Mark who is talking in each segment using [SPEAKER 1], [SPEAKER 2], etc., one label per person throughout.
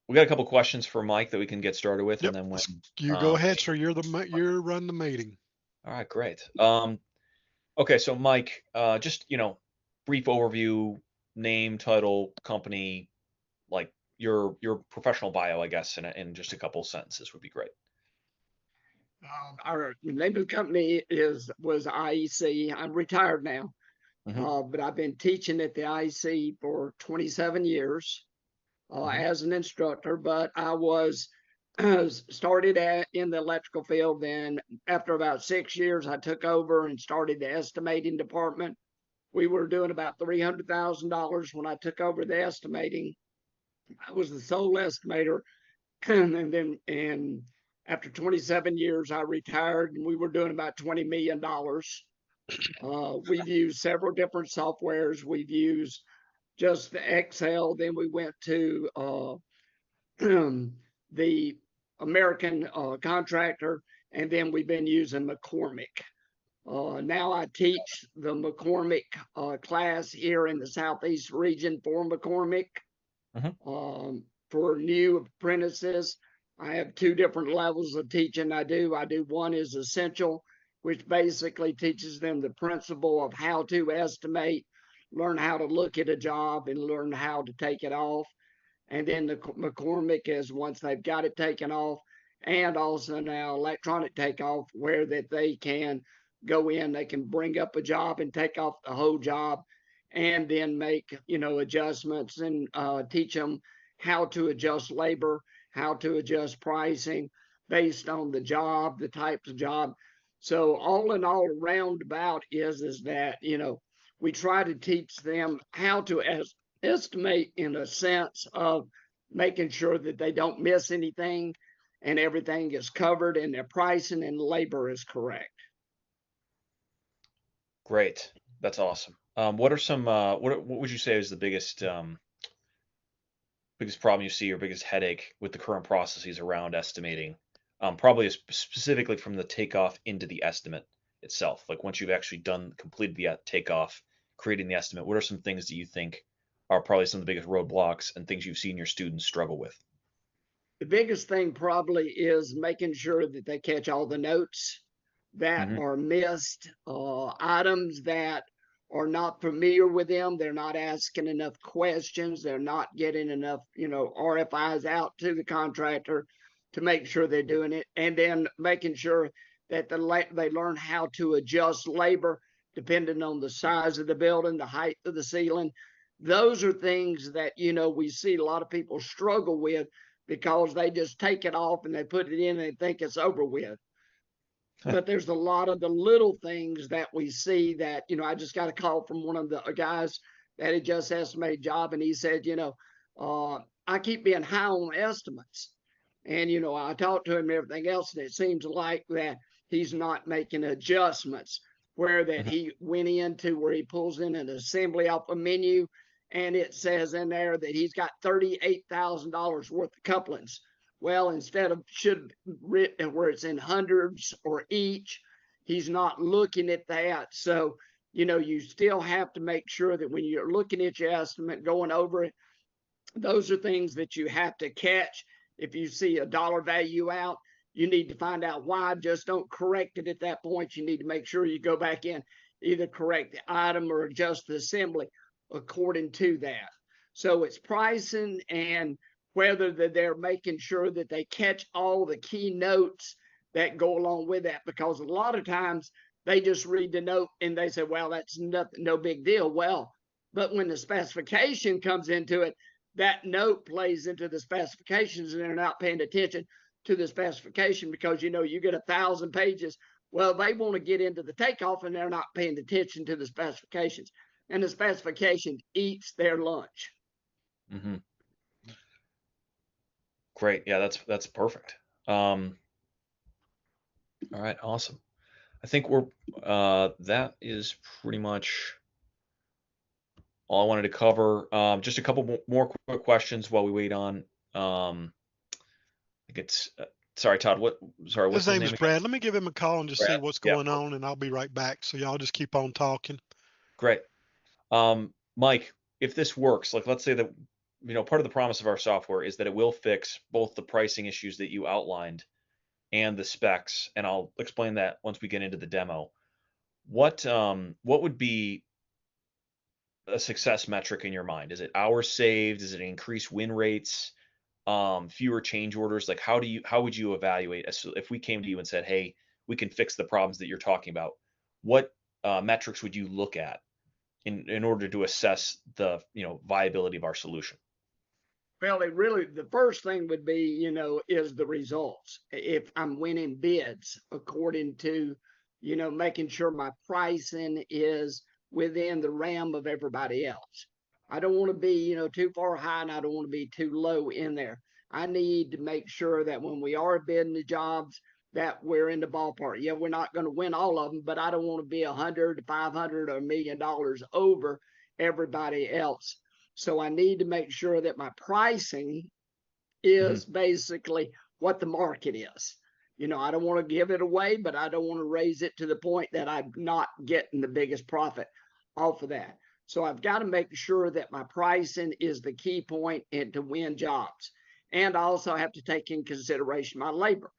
[SPEAKER 1] we got a couple questions for Mike that we can get started with, and
[SPEAKER 2] Yep.
[SPEAKER 1] then when
[SPEAKER 2] You go ahead, sir. You run the meeting.
[SPEAKER 1] all right, great. Okay, so Mike, just brief overview, name, title, company, like your professional bio, I guess, in just a couple sentences would be great.
[SPEAKER 3] Our name of the company was IEC. I'm retired now,
[SPEAKER 1] Hmm.
[SPEAKER 3] but I've been teaching at the IEC for 27 years
[SPEAKER 1] Hmm.
[SPEAKER 3] as an instructor. But I was started in the electrical field. Then after about 6 years, I took over and started the estimating department. We were doing about $300,000 when I took over the estimating. I was the sole estimator, and after 27 years, I retired, and we were doing about $20 million. We've used several different softwares. We've used just the Excel. Then we went to the American contractor, and then we've been using McCormick. Now I teach the McCormick class here in the Southeast region for McCormick. For new apprentices, I have two different levels of teaching I do. One is essential, which basically teaches them the principle of how to estimate, learn how to look at a job, and learn how to take it off. And then the McCormick is once they've got it taken off, and also now electronic takeoff, where that they can go in, they can bring up a job and take off the whole job, and then make adjustments and teach them how to adjust labor, how to adjust pricing based on the job, the types of job. So all in all, roundabout is that we try to teach them how to estimate in a sense of making sure that they don't miss anything and everything is covered and their pricing and labor is correct.
[SPEAKER 1] Great, that's awesome. What are some what would you say is the biggest problem you see or biggest headache with the current processes around estimating? Probably specifically from the takeoff into the estimate itself. Like once you've actually completed the takeoff, creating the estimate, what are some things that you think are probably some of the biggest roadblocks and things you've seen your students struggle with?
[SPEAKER 3] The biggest thing probably is making sure that they catch all the notes that
[SPEAKER 1] Hmm.
[SPEAKER 3] are missed, items that are not familiar with them. They're not asking enough questions. They're not getting enough, RFIs out to the contractor to make sure they're doing it. And then making sure that they learn how to adjust labor depending on the size of the building, the height of the ceiling. Those are things that, we see a lot of people struggle with because they just take it off and they put it in and they think it's over with. But there's a lot of the little things that we see that, I just got a call from one of the guys that had just estimated a job, and he said, I keep being high on estimates. And, I talked to him and everything else, and it seems like that he's not making adjustments where that he went into where he pulls in an assembly off a menu, and it says in there that he's got $38,000 worth of couplings. Well, instead of should written where it's in hundreds or each, he's not looking at that. So, you still have to make sure that when you're looking at your estimate, going over it, those are things that you have to catch. If you see a dollar value out, you need to find out why. Just don't correct it at that point. You need to make sure you go back in, either correct the item or adjust the assembly according to that. So it's pricing and whether they're making sure that they catch all the key notes that go along with that. Because a lot of times they just read the note and they say, well, that's nothing, no big deal. Well, but when the specification comes into it, that note plays into the specifications and they're not paying attention to the specification because you get 1,000 pages. Well, they want to get into the takeoff and they're not paying attention to the specifications, and the specification eats their lunch.
[SPEAKER 1] Hmm. Great. Yeah, that's perfect. All right, awesome. I think that is pretty much all I wanted to cover. Just a couple more quick questions while we wait on. I think it's sorry, Todd. What's
[SPEAKER 2] His
[SPEAKER 1] his
[SPEAKER 2] name
[SPEAKER 1] name
[SPEAKER 2] is
[SPEAKER 1] again?
[SPEAKER 2] Brad. Let me give him a call and just see
[SPEAKER 1] Brad.
[SPEAKER 2] what's
[SPEAKER 1] Yeah,
[SPEAKER 2] going on, and I'll be right back. So y'all just keep on talking.
[SPEAKER 1] great. Mike, if this works, like let's say that part of the promise of our software is that it will fix both the pricing issues that you outlined and the specs, and I'll explain that once we get into the demo. What would be a success metric in your mind? Is it hours saved? Is it increased win rates? Fewer change orders? Like how would you evaluate if we came to you and said, hey, we can fix the problems that you're talking about? What metrics would you look at in order to assess the viability of our solution?
[SPEAKER 3] Well, the first thing would be, is the results. If I'm winning bids according to, making sure my pricing is within the realm of everybody else. I don't want to be, too far high, and I don't want to be too low in there. I need to make sure that when we are bidding the jobs, that we're in the ballpark. Yeah, we're not going to win all of them, but I don't want to be 100, 500, or $1 million over everybody else. So I need to make sure that my pricing is basically what the market is. I don't want to give it away, but I don't want to raise it to the point that I'm not getting the biggest profit off of that. So I've got to make sure that my pricing is the key point and to win jobs. And I also have to take in consideration my labor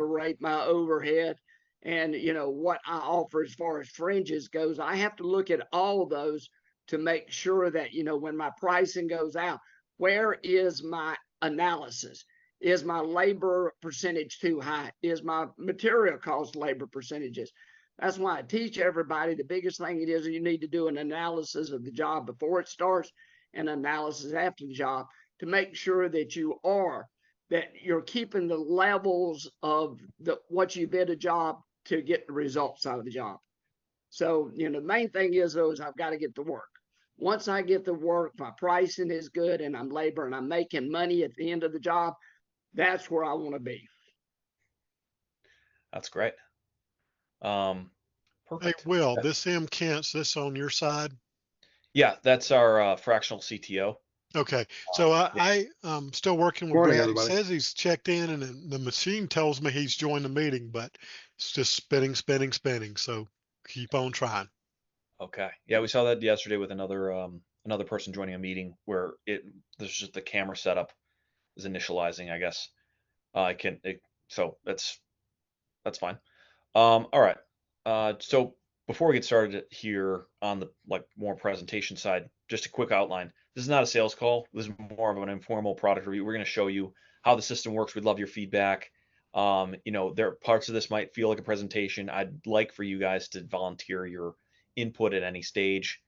[SPEAKER 3] rate, my overhead, and what I offer as far as fringes goes. I have to look at all of those to make sure that, when my pricing goes out, where is my analysis? Is my labor percentage too high? Is my material cost labor percentages? That's why I teach everybody the biggest thing it is you need to do an analysis of the job before it starts and analysis after the job to make sure that you're keeping the levels of what you bid a job to get the results out of the job. So, the main thing is, though, is I've got to get the work. Once I get the work, my pricing is good and I'm labor and I'm making money at the end of the job, that's where I want to be.
[SPEAKER 1] That's great.
[SPEAKER 2] Hey,
[SPEAKER 1] Perfect.
[SPEAKER 2] Will, this MCANT's this on your side?
[SPEAKER 1] Yeah, that's our fractional CTO.
[SPEAKER 2] Okay, so I'm still working with
[SPEAKER 4] Morning,
[SPEAKER 2] Brad.
[SPEAKER 4] everybody.
[SPEAKER 2] He says he's checked in, and then the machine tells me he's joined the meeting, but it's just spinning. So keep on trying.
[SPEAKER 1] Okay. Yeah, we saw that yesterday with another person joining a meeting where there's just the camera setup is initializing, I guess. So that's fine. All right. So before we get started here on the more presentation side, just a quick outline. This is not a sales call. This is more of an informal product review. We're going to show you how the system works. We'd love your feedback. There parts of this might feel like a presentation. I'd like for you guys to volunteer your input at any stage.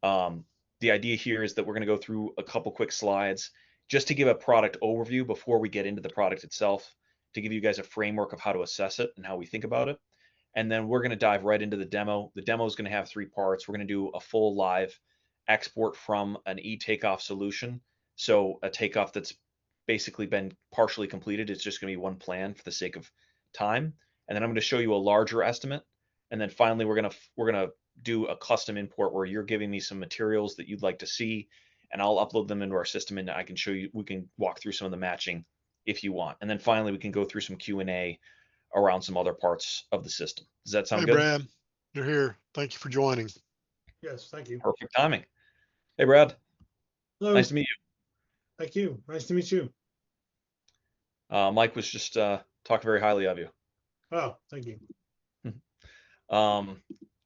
[SPEAKER 1] The idea here is that we're going to go through a couple quick slides just to give a product overview before we get into the product itself, to give you guys a framework of how to assess it and how we think about it. And then we're going to dive right into the demo. The demo is going to have 3 parts. We're going to do a full live export from an e-takeoff solution. So a takeoff that's basically been partially completed. It's just going to be one plan for the sake of time. And then I'm going to show you a larger estimate. And then finally, we're going to do a custom import where you're giving me some materials that you'd like to see, and I'll upload them into our system, and I can show you. We can walk through some of the matching if you want. And then finally, we can go through some Q&A around some other parts of the system. Does that sound
[SPEAKER 2] Hey,
[SPEAKER 1] good?
[SPEAKER 2] Brad, you're here. Thank you for joining.
[SPEAKER 4] Yes, thank you.
[SPEAKER 1] Perfect timing. Hey, Brad.
[SPEAKER 4] Hello.
[SPEAKER 1] Nice to meet
[SPEAKER 4] Thank you. Nice to meet you.
[SPEAKER 1] you. Mike was just talking very highly of you.
[SPEAKER 4] Oh, thank you.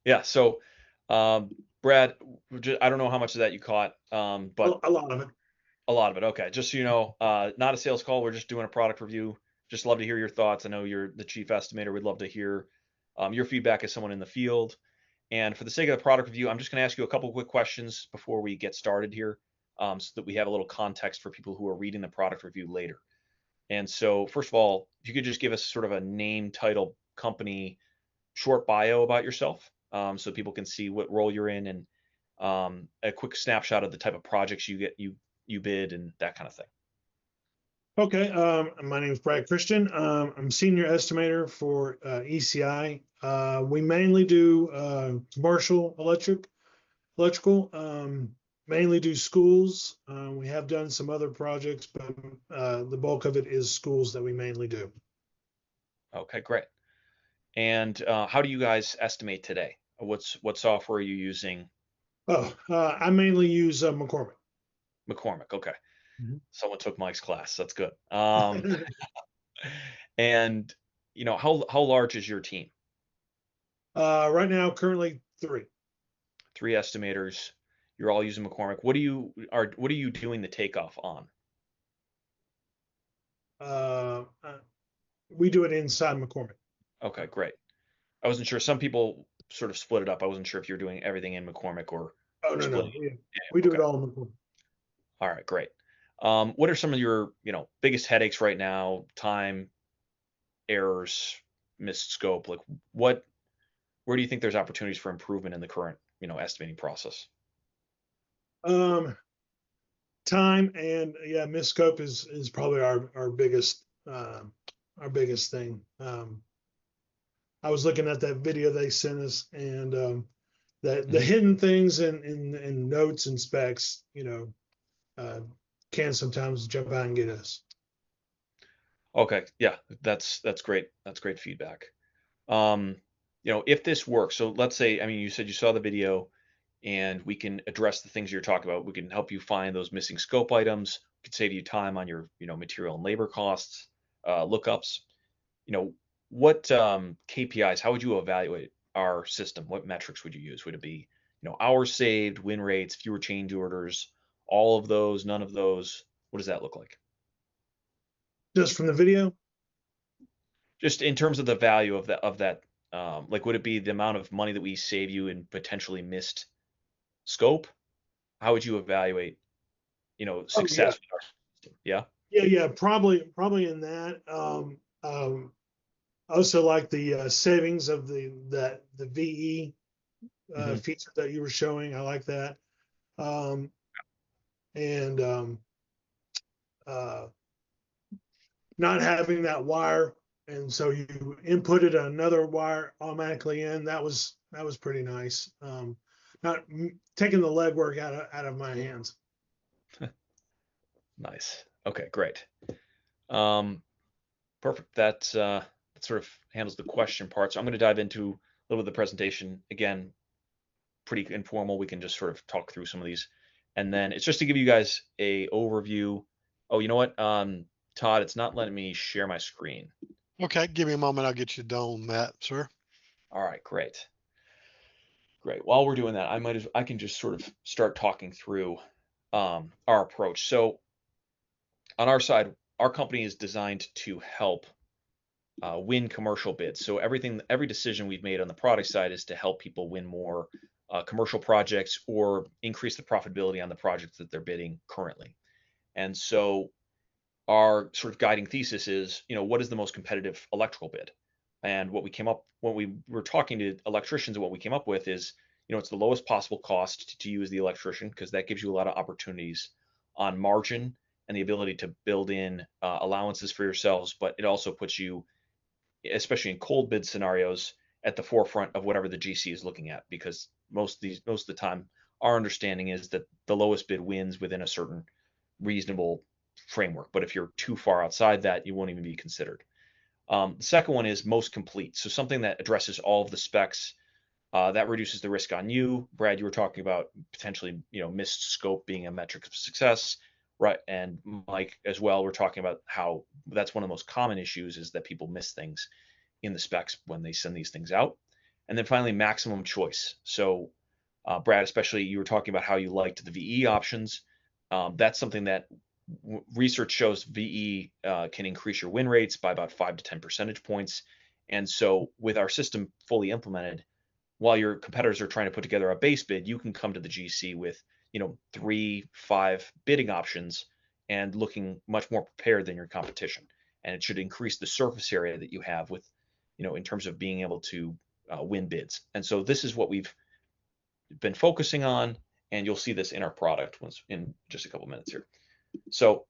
[SPEAKER 1] Yeah. So, Brad, I don't know how much of that you caught, but
[SPEAKER 4] A lot of it.
[SPEAKER 1] a lot of it. Okay. Just so you know, not a sales call. We're just doing a product review. Just love to hear your thoughts. I know you're the chief estimator. We'd love to hear your feedback as someone in the field. And for the sake of the product review, I'm just going to ask you a couple quick questions before we get started here, so that we have a little context for people who are reading the product review later. And so, first of all, if you could just give us sort of a name, title, company, short bio about yourself, so people can see what role you're in, and a quick snapshot of the type of projects you bid and that kind of thing.
[SPEAKER 4] Okay. My name is Brad Christian. I'm senior estimator for ECI. We mainly do commercial electrical, mainly do schools. We have done some other projects, but the bulk of it is schools that we mainly do.
[SPEAKER 1] Okay, great. And how do you guys estimate today? What software are you using?
[SPEAKER 4] Oh, I mainly use McCormick.
[SPEAKER 1] McCormick. Okay.
[SPEAKER 2] Mhm.
[SPEAKER 1] Someone took Mike's class. That's good. And how large is your team?
[SPEAKER 4] Right now, currently 3.
[SPEAKER 1] 3 estimators. You're all using McCormick. What are you doing the takeoff on?
[SPEAKER 4] Uh, we do it inside McCormick.
[SPEAKER 1] Okay, great. I wasn't sure. Some people sort of split it up. I wasn't sure if you're doing everything in McCormick or
[SPEAKER 4] Oh, no,
[SPEAKER 1] splitting
[SPEAKER 4] no.
[SPEAKER 1] it.
[SPEAKER 4] We
[SPEAKER 1] Yeah,
[SPEAKER 4] do
[SPEAKER 1] okay.
[SPEAKER 4] it all in McCormick.
[SPEAKER 1] All right, great. What are some of your, biggest headaches right now? Time, errors, missed scope. Like where do you think there's opportunities for improvement in the current, estimating process?
[SPEAKER 4] Um, Time and missed scope is probably our biggest thing. I was looking at that video they sent us, and that the
[SPEAKER 1] Mhm.
[SPEAKER 4] hidden things in notes and specs, can sometimes jump out and get us.
[SPEAKER 1] Okay, yeah, that's great. That's great feedback. Um, if this works, so let's say, I mean, you said you saw the video and we can address the things you're talking about. We can help you find those missing scope items. We can save you time on your, material and labor costs, lookups. You know, what KPIs, how would you evaluate our system? What metrics would you use? Would it be, hours saved, win rates, fewer change orders, all of those, none of those? What does that look like?
[SPEAKER 4] Just from the video.
[SPEAKER 1] Just in terms of the value of that, like would it be the amount of money that we save you in potentially missed scope? How would you evaluate,
[SPEAKER 4] Oh yeah,
[SPEAKER 1] success with our system? Yeah.
[SPEAKER 4] yeah. Probably in that. I also like the savings of the VE
[SPEAKER 1] Hmm.
[SPEAKER 4] feature that you were showing. I like that. Um, and uh, Not having that wire, and so you inputted another wire automatically in. That was pretty nice. Not taking the legwork out of my hands.
[SPEAKER 1] Nice. Okay, great. Um, Perfect. That sort of handles the question part. So I'm going to dive into a little bit of the presentation. Again, pretty informal. We can just sort of talk through some of these. And then it's just to give you guys a overview. Oh, you know what? Todd, it's not letting me share my screen.
[SPEAKER 2] Okay, give me a moment. I'll get you done, Matt, sir.
[SPEAKER 1] All right, great. Great. While we're doing that, I can just sort of start talking through our approach. So on our side, our company is designed to help win commercial bids. So every decision we've made on the product side is to help people win more commercial projects or increase the profitability on the projects that they're bidding currently. And so our sort of guiding thesis is, what is the most competitive electrical bid? And what we came up when we were talking to electricians, and what we came up with is, it's the lowest possible cost to use the electrician because that gives you a lot of opportunities on margin and the ability to build in allowances for yourselves, but it also puts you, especially in cold bid scenarios, at the forefront of whatever the GC is looking at, because most of the time our understanding is that the lowest bid wins within a certain reasonable framework. But if you're too far outside that, you won't even be considered. The second one is most complete. So something that addresses all of the specs, that reduces the risk on you. Brad, you were talking about potentially, missed scope being a metric of success, right? And Mike as well, we're talking about how that's one of the most common issues is that people miss things in the specs when they send these things out. And then finally, maximum choice. So, Brad, especially you were talking about how you liked the VE options. That's something that research shows VE can increase your win rates by about 5 to 10 percentage points. And so, with our system fully implemented, while your competitors are trying to put together a base bid, you can come to the GC with, 3, 5 bidding options and looking much more prepared than your competition. And it should increase the surface area that you have with, in terms of being able to win bids. And so this is what we've been focusing on, and you'll see this in our product once in just a couple minutes here. So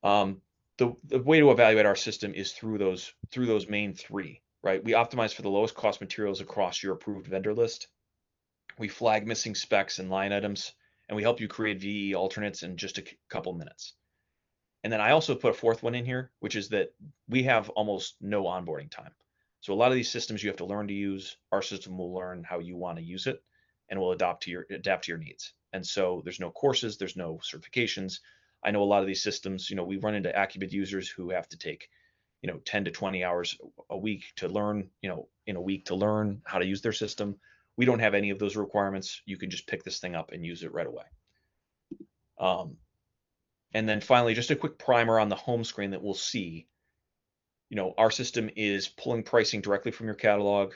[SPEAKER 1] um, the way to evaluate our system is through those main 3, right? We optimize for the lowest cost materials across your approved vendor list. We flag missing specs and line items, and we help you create VE alternates in just a couple minutes. And then I also put a fourth one in here, which is that we have almost no onboarding time. So a lot of these systems you have to learn to use. Our system will learn how you want to use it, and will adapt to your needs. And so there's no courses, there's no certifications. I know a lot of these systems, we run into Acubid users who have to take 10 to 20 hours a week to learn, in a week to learn how to use their system. We don't have any of those requirements. You can just pick this thing up and use it right away. And then finally, just a quick primer on the home screen that we'll see. Our system is pulling pricing directly from your catalog.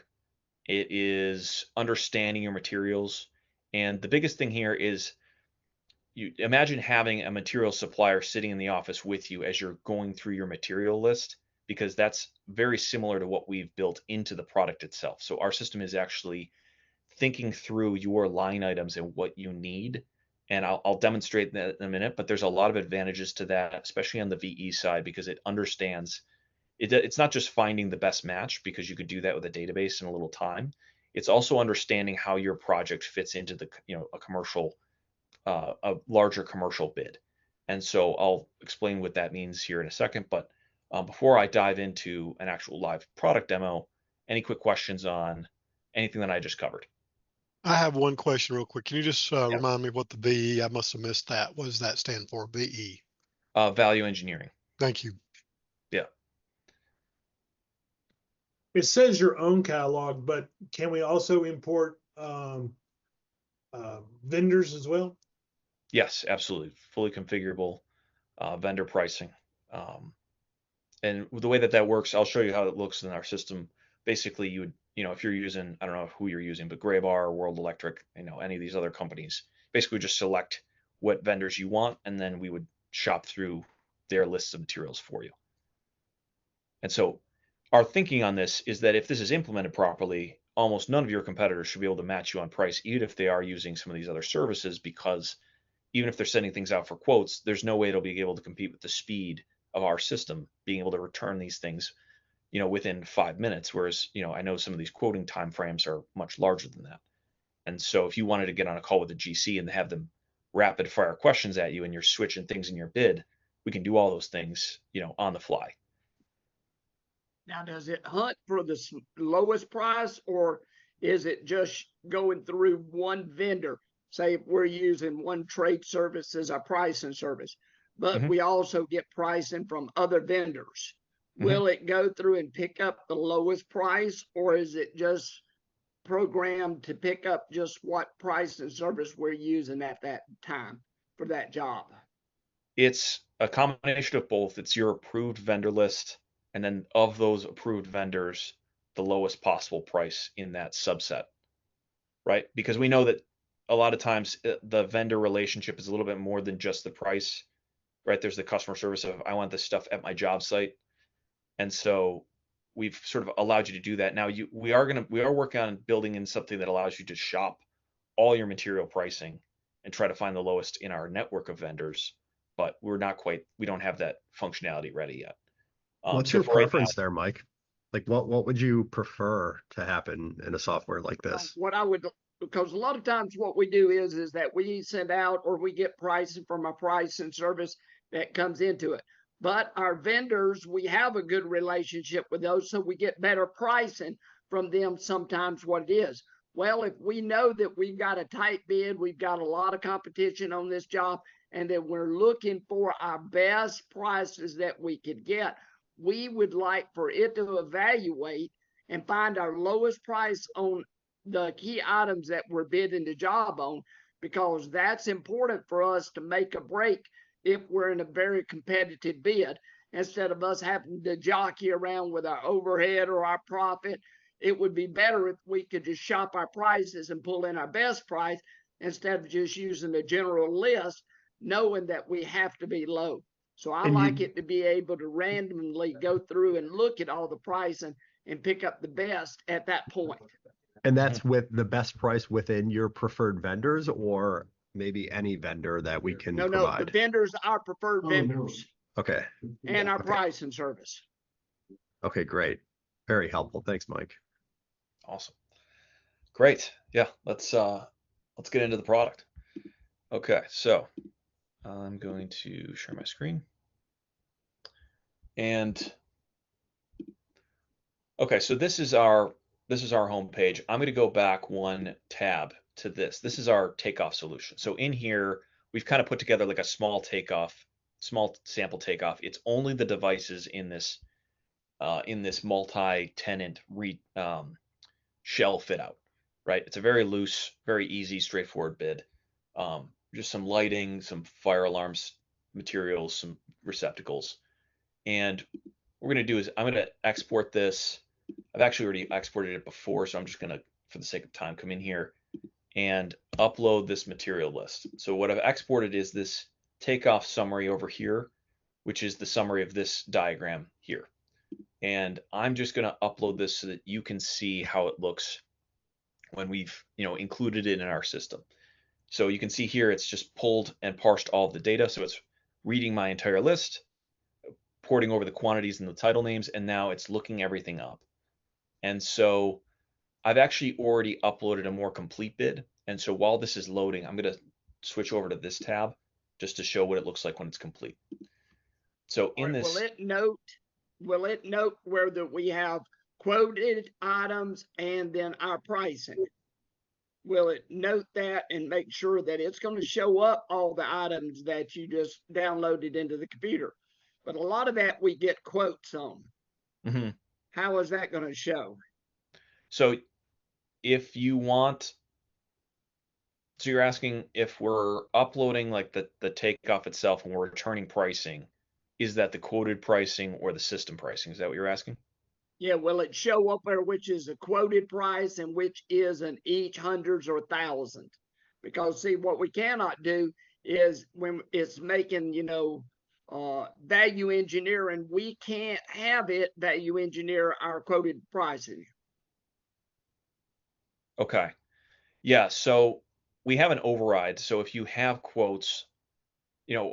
[SPEAKER 1] It is understanding your materials. And the biggest thing here is you imagine having a material supplier sitting in the office with you as you're going through your material list, because that's very similar to what we've built into the product itself. So our system is actually thinking through your line items and what you need. And I'll demonstrate that in a minute, but there's a lot of advantages to that, especially on the VE side, because it understands it's not just finding the best match, because you could do that with a database in a little time. It's also understanding how your project fits into the a larger commercial bid. And so I'll explain what that means here in a second. But before I dive into an actual live product demo, any quick questions on anything that I just covered?
[SPEAKER 2] I have one question real quick. Can you just
[SPEAKER 1] Yeah.
[SPEAKER 2] remind me what the VE, I must have missed that. What does that stand for, VE?
[SPEAKER 1] Value engineering.
[SPEAKER 2] Thank you.
[SPEAKER 1] Yeah.
[SPEAKER 4] It says your own catalog, but can we also import vendors as well?
[SPEAKER 1] Yes, absolutely. Fully configurable vendor pricing. And the way that works, I'll show you how it looks in our system. Basically, you would, if you're using, I don't know who you're using, but Graybar, World Electric, any of these other companies, basically just select what vendors you want, and then we would shop through their lists of materials for you. And so our thinking on this is that if this is implemented properly, almost none of your competitors should be able to match you on price, even if they are using some of these other services, because even if they're sending things out for quotes, there's no way it'll be able to compete with the speed of our system being able to return these things, within 5 minutes. Whereas, I know some of these quoting timeframes are much larger than that. And so if you wanted to get on a call with a GC and have them rapid fire questions at you and you're switching things in your bid, we can do all those things, on the fly.
[SPEAKER 3] Now, does it hunt for the lowest price, or is it just going through one vendor? Say if we're using one trade service as our pricing service, but we also get pricing from other vendors. Will it go through and pick up the lowest price, or is it just programmed to pick up just what price and service we're using at that time for that job?
[SPEAKER 1] It's a combination of both. It's your approved vendor list, and then of those approved vendors, the lowest possible price in that subset, right? Because we know that a lot of times the vendor relationship is a little bit more than just the price, right? There's the customer service of, I want this stuff at my job site. And so we've sort of allowed you to do that. Now we are working on building in something that allows you to shop all your material pricing and try to find the lowest in our network of vendors, but we don't have that functionality ready yet.
[SPEAKER 5] What's your preference there, Mike? Like what would you prefer to happen in a software like this?
[SPEAKER 3] Because a lot of times what we do is that we send out, or we get pricing from a price and service that comes into it. But our vendors, we have a good relationship with those, so we get better pricing from them sometimes. What it is, well, if we know that we've got a tight bid, we've got a lot of competition on this job, and that we're looking for our best prices that we could get, we would like for it to evaluate and find our lowest price on the key items that we're bidding the job on, because that's important for us to make a break if we're in a very competitive bid. Instead of us having to jockey around with our overhead or our profit, it would be better if we could just shop our prices and pull in our best price instead of just using the general list, knowing that we have to be low. So I like it to be able to randomly go through and look at all the pricing and pick up the best at that point.
[SPEAKER 5] And that's with the best price within your preferred vendors, or maybe any vendor that we can provide?
[SPEAKER 3] No, the vendors, our preferred vendors.
[SPEAKER 5] Okay.
[SPEAKER 3] And our pricing service.
[SPEAKER 5] Okay, great. Very helpful. Thanks, Mike.
[SPEAKER 1] Awesome. Great. Yeah, let's get into the product. Okay, so I'm going to share my screen. And okay, so this is our home page. I'm going to go back one tab to this. This is our takeoff solution. So in here, we've kind of put together like a small sample takeoff. It's only the devices in this multi-tenant shell fit out, right? It's a very loose, very easy, straightforward bid. Just some lighting, some fire alarms materials, some receptacles. And what we're going to do is I'm going to export this. I've actually already exported it before, so I'm just going to, for the sake of time, come in here and upload this material list. So what I've exported is this takeoff summary over here, which is the summary of this diagram here. And I'm just going to upload this so that you can see how it looks when we've included it in our system. So you can see here it's just pulled and parsed all of the data. So it's reading my entire list, porting over the quantities and the title names, and now it's looking everything up. And so I've actually already uploaded a more complete bid. And so while this is loading, I'm going to switch over to this tab just to show what it looks like when it's complete. So in this,
[SPEAKER 3] will it note whether we have quoted items and then our pricing? Will it note that and make sure that it's going to show up all the items that you just downloaded into the computer? But a lot of that we get quotes on.
[SPEAKER 1] mm-hmm.
[SPEAKER 3] How is that going to show?
[SPEAKER 1] So if you want, so you're asking if we're uploading like the takeoff itself and we're returning pricing, is that the quoted pricing or the system pricing? Is that what you're asking?
[SPEAKER 3] Yeah, will it show up there which is a quoted price and which is an each hundreds or thousand? Because see, what we cannot do is when it's making, value engineering, we can't have it value engineer our quoted pricing.
[SPEAKER 1] Okay. Yeah, so we have an override. So if you have quotes,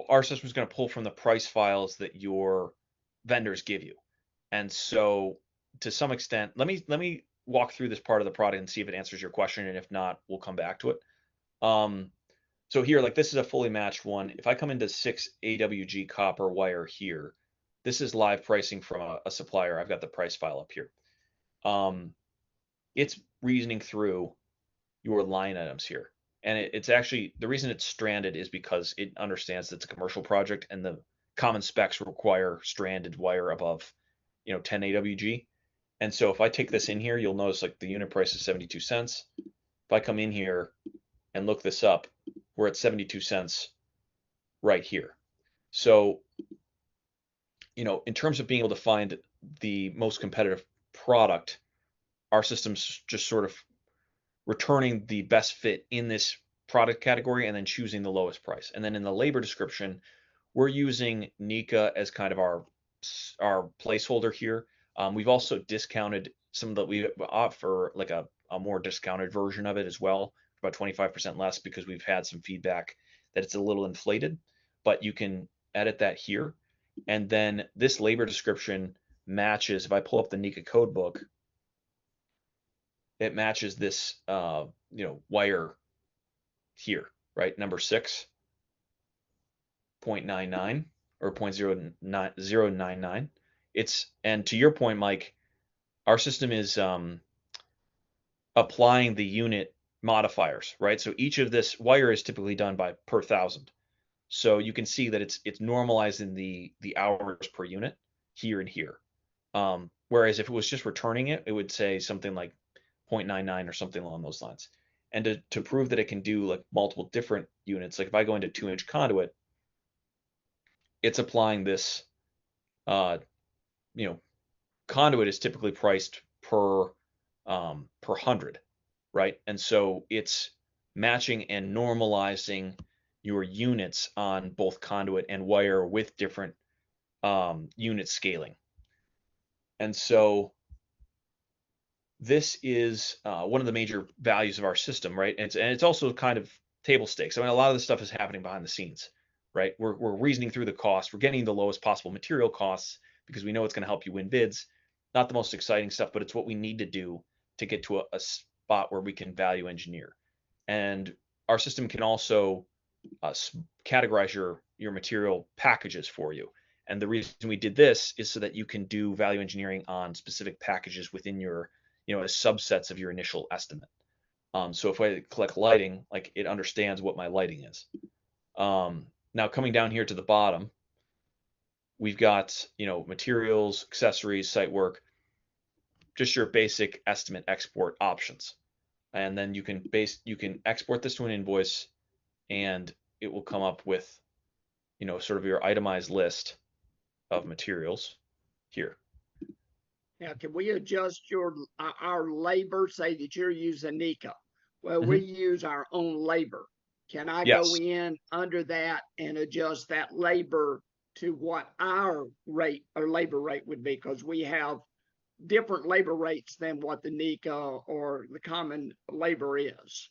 [SPEAKER 1] our system is going to pull from the price files that your vendors give you. And so to some extent, let me walk through this part of the product and see if it answers your question. And if not, we'll come back to it. So here, like this is a fully matched one. If I come into 6 AWG copper wire here, this is live pricing from a supplier. I've got the price file up here. It's reasoning through your line items here. And it's actually, the reason it's stranded is because it understands that it's a commercial project and the common specs require stranded wire above, 10 AWG. And so if I take this in here, you'll notice like the unit price is 72 cents. If I come in here and look this up, we're at 72 cents right here. So, in terms of being able to find the most competitive product, our system's just sort of returning the best fit in this product category and then choosing the lowest price. And then in the labor description, we're using Nika as kind of our placeholder here. We've also discounted some that we offer like a more discounted version of it as well, about 25% less, because we've had some feedback that it's a little inflated, but you can edit that here. And then this labor description matches, if I pull up the Nika code book, it matches this, wire here, right? Number 6.99 or 0.099. And to your point, Mike, our system is applying the unit modifiers, right? So each of this wire is typically done by per thousand. So you can see that it's normalizing the hours per unit here and here. Whereas if it was just returning it, it would say something like 0.99 or something along those lines. And to prove that it can do like multiple different units, like if I go into 2-inch conduit, it's applying this, conduit is typically priced per 100, right? And so it's matching and normalizing your units on both conduit and wire with different unit scaling. And so this is one of the major values of our system, right? And it's also kind of table stakes. I mean, a lot of this stuff is happening behind the scenes, right? We're reasoning through the cost. We're getting the lowest possible material costs because we know it's going to help you win bids. Not the most exciting stuff, but it's what we need to do to get to a spot where we can value engineer. And our system can also categorize your material packages for you. And the reason we did this is so that you can do value engineering on specific packages within your, as subsets of your initial estimate. So if I collect lighting, like it understands what my lighting is. Now coming down here to the bottom, we've got, materials, accessories, site work, just your basic estimate export options. And then you can export this to an invoice, and it will come up with, sort of your itemized list of materials here.
[SPEAKER 3] Now, can we adjust our labor? Say that you're using Nika. Well, we use our own labor. Can I go
[SPEAKER 1] Yes.
[SPEAKER 3] in under that and adjust that labor to what our rate or labor rate would be? Because we have different labor rates than what the Nika or the common labor is.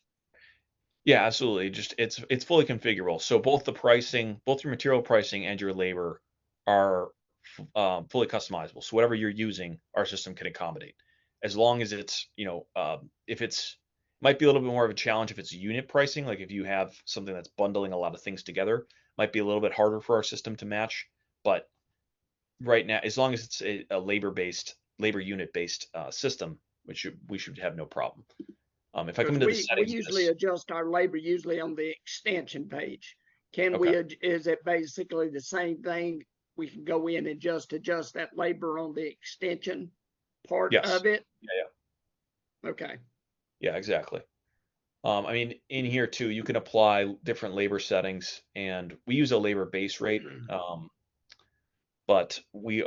[SPEAKER 1] Yeah, absolutely. Just it's fully configurable. So both both your material pricing and your labor are fully customizable. So whatever you're using, our system can accommodate. As long as it's, if it's might be a little bit more of a challenge if it's unit pricing, like if you have something that's bundling a lot of things together, might be a little bit harder for our system to match. But right now, as long as it's a labor unit based system, we should have no problem. If I come
[SPEAKER 3] Because
[SPEAKER 1] into the
[SPEAKER 3] we
[SPEAKER 1] settings of
[SPEAKER 3] usually
[SPEAKER 1] this,
[SPEAKER 3] adjust our labor usually on the extension page. Can
[SPEAKER 1] okay.
[SPEAKER 3] is it basically the same thing? We can go in and just adjust that labor on the extension part
[SPEAKER 1] Yes.
[SPEAKER 3] of it?
[SPEAKER 1] Yeah.
[SPEAKER 3] Okay.
[SPEAKER 1] Yeah, exactly. I mean, in here too, you can apply different labor settings, and we use a labor base rate. But we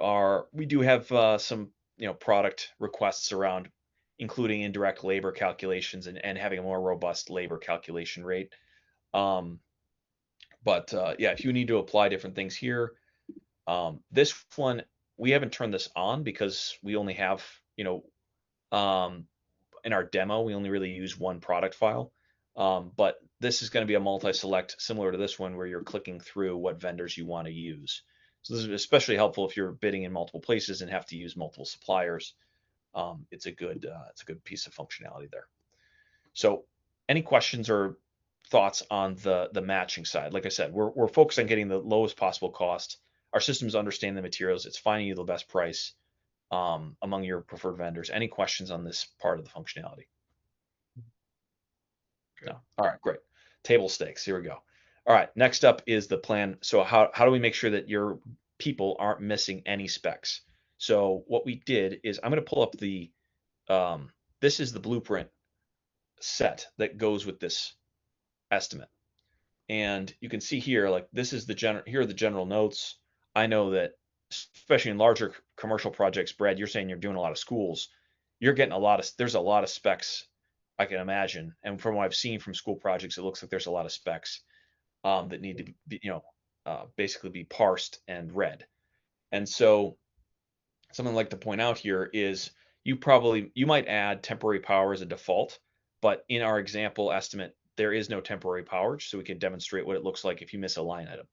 [SPEAKER 1] do have some, product requests around including indirect labor calculations and having a more robust labor calculation rate. Um, but yeah, if you need to apply different things here, this one we haven't turned this on because we only have, um, in our demo, we only really use one product file. But this is going to be a multi-select similar to this one where you're clicking through what vendors you want to use. So this is especially helpful if you're bidding in multiple places and have to use multiple suppliers. It's a good piece of functionality there. So any questions or thoughts on the matching side? Like I said, we're focused on getting the lowest possible cost. Our systems understand the materials. It's finding you the best price among your preferred vendors. Any questions on this part of the functionality? No. All right, great. Table stakes. Here we go. All right, next up is the plan. So how do we make sure that your people aren't missing any specs? So what we did is I'm going to pull up this is the blueprint set that goes with this estimate. And you can see here, like this is here are the general notes. I know that especially in larger commercial projects, Brad, you're saying you're doing a lot of schools. You're getting there's a lot of specs I can imagine. And from what I've seen from school projects, it looks like there's a lot of specs that need to be, basically be parsed and read. And so something I'd like to point out here is you might add temporary power as a default, but in our example estimate, there is no temporary power, so we can demonstrate what it looks like if you miss a line item.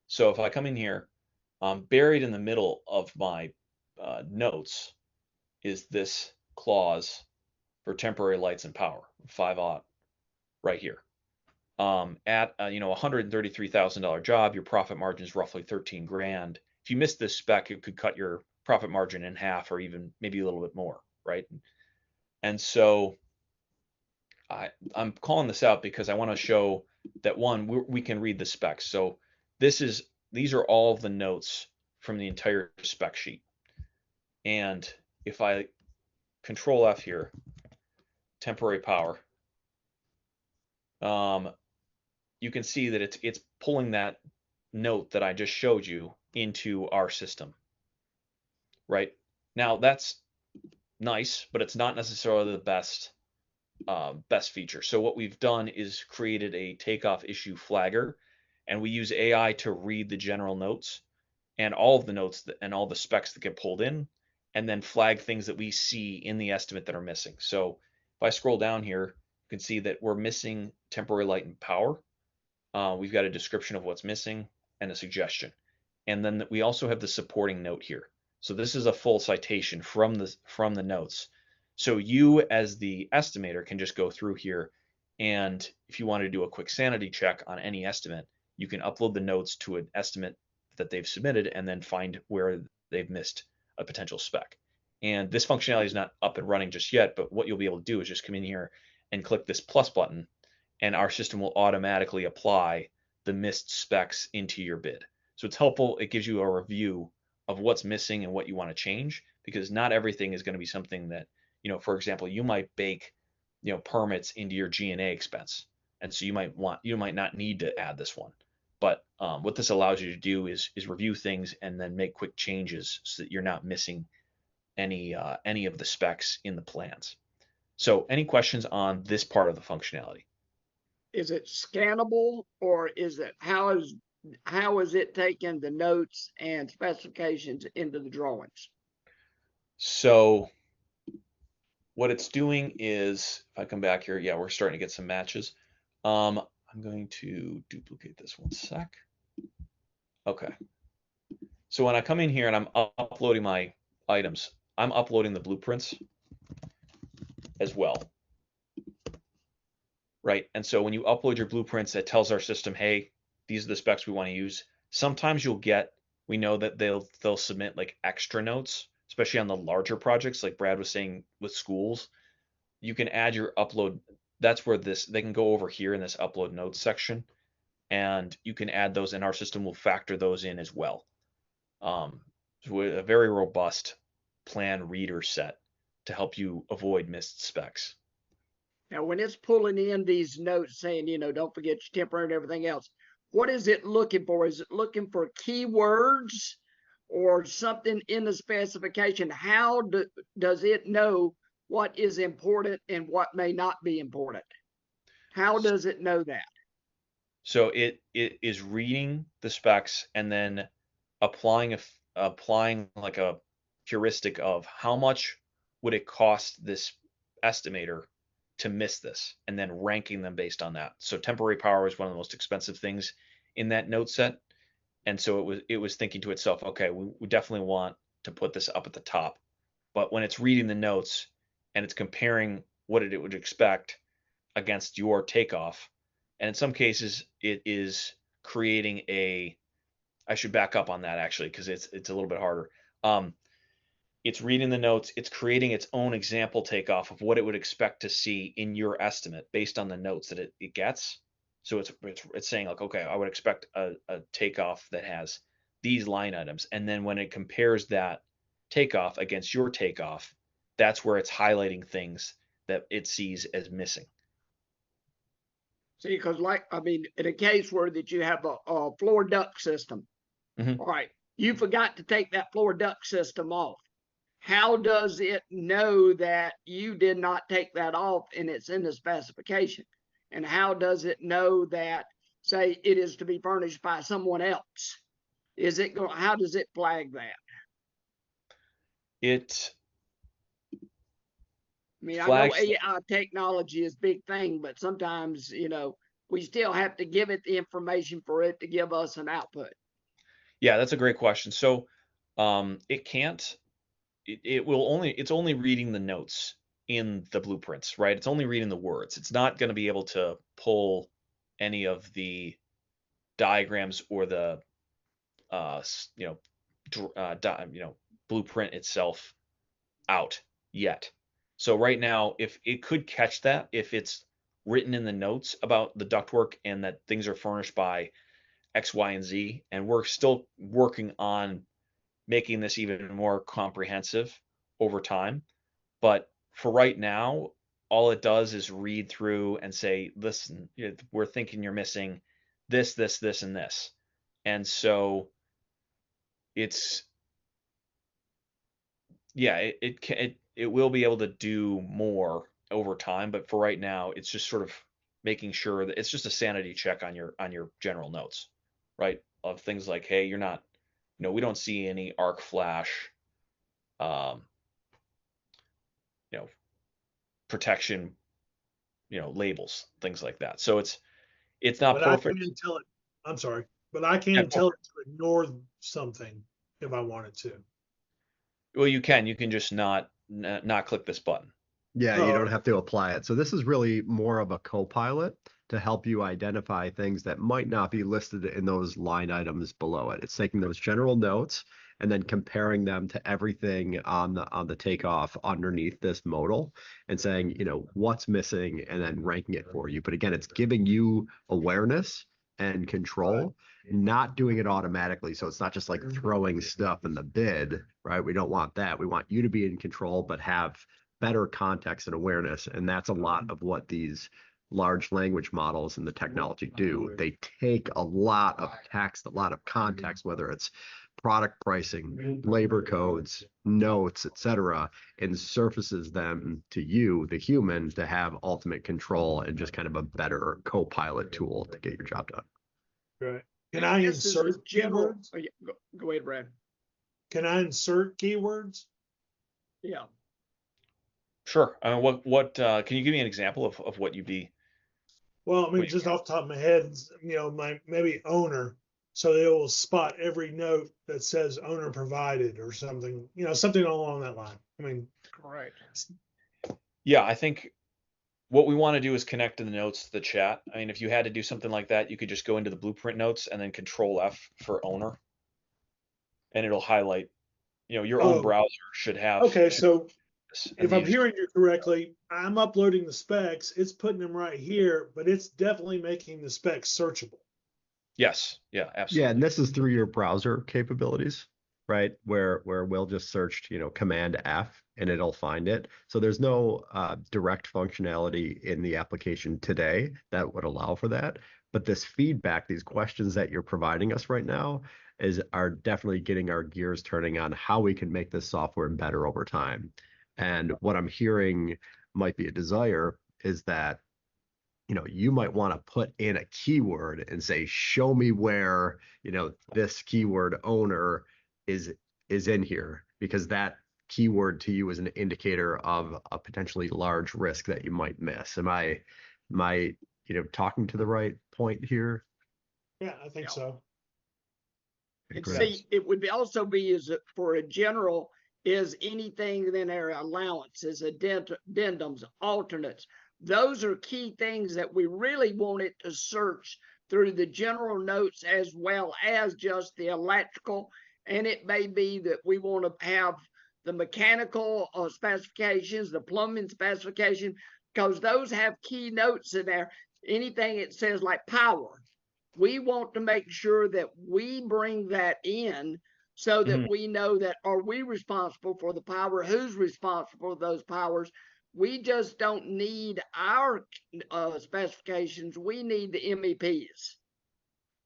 [SPEAKER 1] So if I come in here, buried in the middle of my notes is this clause for temporary lights and power, 5/0 right here. At a $133,000 job, your profit margin is roughly 13 grand. If you miss this spec, it could cut your profit margin in half or even maybe a little bit more, right? And so I'm calling this out because I want to show that one, we can read the specs. So these are all of the notes from the entire spec sheet. And if I Control F here, temporary power, you can see that it's pulling that note that I just showed you into our system. Right? Now that's nice, but it's not necessarily the best feature. So what we've done is created a takeoff issue flagger, and we use AI to read the general notes and all of the notes and all the specs that get pulled in, and then flag things that we see in the estimate that are missing. So if I scroll down here, you can see that we're missing temporary light and power. We've got a description of what's missing and a suggestion. And then we also have the supporting note here. So this is a full citation from the notes. So you as the estimator can just go through here, and if you want to do a quick sanity check on any estimate, you can upload the notes to an estimate that they've submitted and then find where they've missed a potential spec. And this functionality is not up and running just yet, but what you'll be able to do is just come in here and click this plus button, and our system will automatically apply the missed specs into your bid. So it's helpful. It gives you a review of what's missing and what you want to change, because not everything is going to be something that, for example, you might bake, permits into your G&A expense. And so you might not need to add this one. But what this allows you to do is review things and then make quick changes so that you're not missing any of the specs in the plans. So any questions on this part of the functionality?
[SPEAKER 3] Is it scannable, or how is it taking the notes and specifications into the drawings?
[SPEAKER 1] So what it's doing is, if I come back here, yeah, we're starting to get some matches. I'm going to duplicate this one sec. Okay. So when I come in here and I'm uploading my items, I'm uploading the blueprints as well. Right. And so when you upload your blueprints, that tells our system, hey, these are the specs we want to use. Sometimes we know that they'll submit like extra notes, especially on the larger projects, like Brad was saying with schools. You can add your upload. That's where they can go over here in this upload notes section, and you can add those, and our system will factor those in as well. So a very robust plan reader set to help you avoid missed specs.
[SPEAKER 3] Now, when it's pulling in these notes saying, don't forget your temporary and everything else, what is it looking for? Is it looking for keywords or something in the specification? How does it know what is important and what may not be important? How does it know that?
[SPEAKER 1] So it is reading the specs and then applying like a heuristic of how much would it cost this estimator to miss this, and then ranking them based on that. So temporary power is one of the most expensive things in that note set. And so it was thinking to itself, okay, we definitely want to put this up at the top. But when it's reading the notes and it's comparing what it would expect against your takeoff, and in some cases it is creating I should back up on that actually, because it's a little bit harder. It's reading the notes, it's creating its own example takeoff of what it would expect to see in your estimate based on the notes that it gets. So it's saying like, okay, I would expect a takeoff that has these line items. And then when it compares that takeoff against your takeoff, that's where it's highlighting things that it sees as missing.
[SPEAKER 3] See, because in a case where that you have a floor duct system,
[SPEAKER 1] Mhm.
[SPEAKER 3] all right, you forgot to take that floor duct system off. How does it know that you did not take that off and it's in the specification? And how does it know that, say, it is to be furnished by someone else? How does it flag that? I know AI technology is a big thing, but sometimes, we still have to give it the information for it to give us an output.
[SPEAKER 1] Yeah, that's a great question. So it can't. It's only reading the notes in the blueprints, right? It's only reading the words. It's not going to be able to pull any of the diagrams or the blueprint itself out yet. So right now, if it could catch that, if it's written in the notes about the ductwork and that things are furnished by X, Y, and Z, and we're still working on making this even more comprehensive over time. But for right now, all it does is read through and say, listen, we're thinking you're missing this, this, this, and this. And so it will be able to do more over time, but for right now, it's just sort of making sure that it's just a sanity check on your general notes, right? Of things like, hey, you're not, we don't see any arc flash, protection, labels, things like that. So it's not perfect.
[SPEAKER 4] I'm sorry, but I can tell it to ignore something if I wanted to.
[SPEAKER 1] Well, you can just not click this button.
[SPEAKER 5] Yeah, you don't have to apply it. So this is really more of a co-pilot to help you identify things that might not be listed in those line items below it. It's taking those general notes and then comparing them to everything on the takeoff underneath this modal and saying, what's missing, and then ranking it for you. But again, it's giving you awareness and control, not doing it automatically. So it's not just like throwing stuff in the bid, right? We don't want that. We want you to be in control, but have better context and awareness. And that's a lot of what these large language models and the technology do. They take a lot of text, a lot of context, whether it's product pricing, labor codes, notes, etc., and surfaces them to you, the human, to have ultimate control and just kind of a better co-pilot tool to get your job done.
[SPEAKER 4] Right. Can I insert keywords?
[SPEAKER 3] Oh, yeah, go ahead, Brad.
[SPEAKER 4] Can I insert keywords?
[SPEAKER 3] Yeah.
[SPEAKER 1] Sure. I mean, what can you give me an example of what you'd be?
[SPEAKER 4] Well, I mean, just off the top of my head, my maybe owner, so they will spot every note that says owner provided or something, something along that line. I mean,
[SPEAKER 3] Correct.
[SPEAKER 1] Yeah, I think what we want to do is connect to the notes to the chat. I mean, if you had to do something like that, you could just go into the blueprint notes and then Control F for owner, and it'll highlight. Your own browser should have.
[SPEAKER 4] Okay, so if I'm
[SPEAKER 1] just
[SPEAKER 4] hearing you correctly, I'm uploading the specs, it's putting them right here, but it's definitely making the specs searchable.
[SPEAKER 1] Yes. Yeah. Absolutely.
[SPEAKER 5] Yeah, and this is through your browser capabilities, right? Where we'll just search, Command F and it'll find it. So there's no direct functionality in the application today that would allow for that. But this feedback, these questions that you're providing us right now, are definitely getting our gears turning on how we can make this software better over time. And what I'm hearing might be a desire is that you might want to put in a keyword and say, show me where, this keyword owner is in here, because that keyword to you is an indicator of a potentially large risk that you might miss. Am I talking to the right point here?
[SPEAKER 4] Yeah, I think so.
[SPEAKER 3] And see, it would also be is for a general is anything in their allowances, addendums, alternates. Those are key things that we really want it to search through the general notes as well as just the electrical. And it may be that we want to have the mechanical specifications, the plumbing specification, because those have key notes in there. Anything it says like power, we want to make sure that we bring that in so that we know that are we responsible for the power, who's responsible for those powers. We just don't need our specifications. We need the MEPs.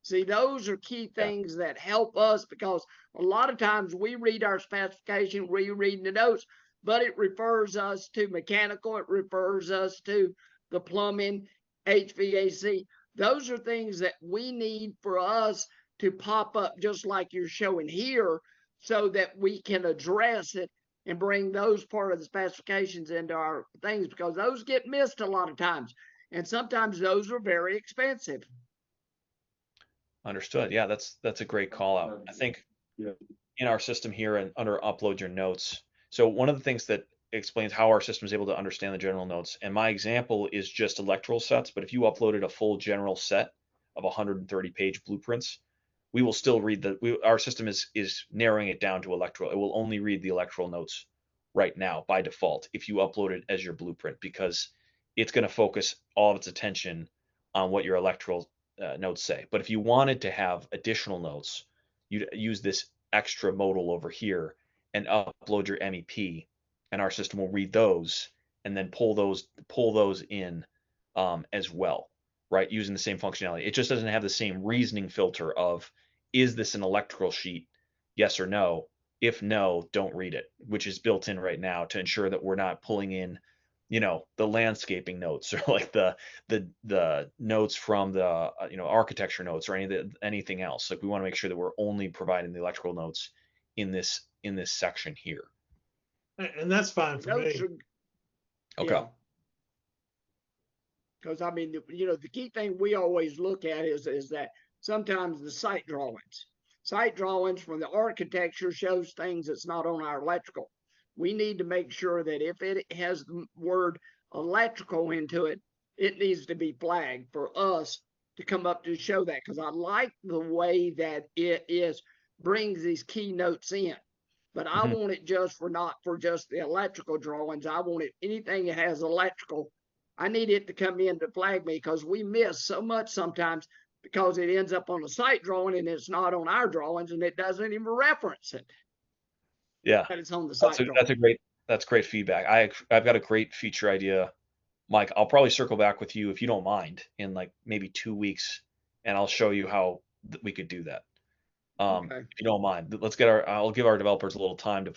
[SPEAKER 3] See, those are key things that help us, because a lot of times we read our specification, we read the notes, but it refers us to mechanical, it refers us to the plumbing, HVAC. Those are things that we need for us to pop up just like you're showing here, so that we can address it and bring those part of the specifications into our things, because those get missed a lot of times. And sometimes those are very expensive.
[SPEAKER 1] Understood. Yeah, that's a great call out. I think in our system here and under upload your notes. So one of the things that explains how our system is able to understand the general notes, and my example is just electoral sets, but if you uploaded a full general set of 130-page blueprints, we will still read our system is narrowing it down to electoral. It will only read the electoral notes right now by default if you upload it as your blueprint, because it's going to focus all of its attention on what your electoral notes say. But if you wanted to have additional notes, you'd use this extra modal over here and upload your MEP, and our system will read those and then pull those in as well, right? Using the same functionality. It just doesn't have the same reasoning filter of, is this an electrical sheet? Yes or no. If no, don't read it, which is built in right now to ensure that we're not pulling in, the landscaping notes or like the notes from the architecture notes or anything else. Like, we want to make sure that we're only providing the electrical notes in this section here.
[SPEAKER 4] And that's fine for me.
[SPEAKER 1] Okay.
[SPEAKER 3] Because I mean, the key thing we always look at is that sometimes the site drawings from the architecture shows things that's not on our electrical. We need to make sure that if it has the word electrical into it, it needs to be flagged for us to come up to show that, because I like the way that it is brings his keynotes in. But I
[SPEAKER 1] Mhm.
[SPEAKER 3] want it just for not for just the electrical drawings. I want it anything that has electrical. I need it to come in to flag me because we miss so much sometimes because it ends up on a site drawing and it's not on our drawings and it doesn't even reference it
[SPEAKER 1] Yeah,
[SPEAKER 3] that it's on the
[SPEAKER 1] that's
[SPEAKER 3] site
[SPEAKER 1] a
[SPEAKER 3] drawing.
[SPEAKER 1] that's great feedback. I've got a great feature idea, Mike. I'll probably circle back with you if you don't mind in like maybe 2 weeks, and I'll show you how we could do that.
[SPEAKER 3] Okay.
[SPEAKER 1] If you don't mind, I'll give our developers a little time to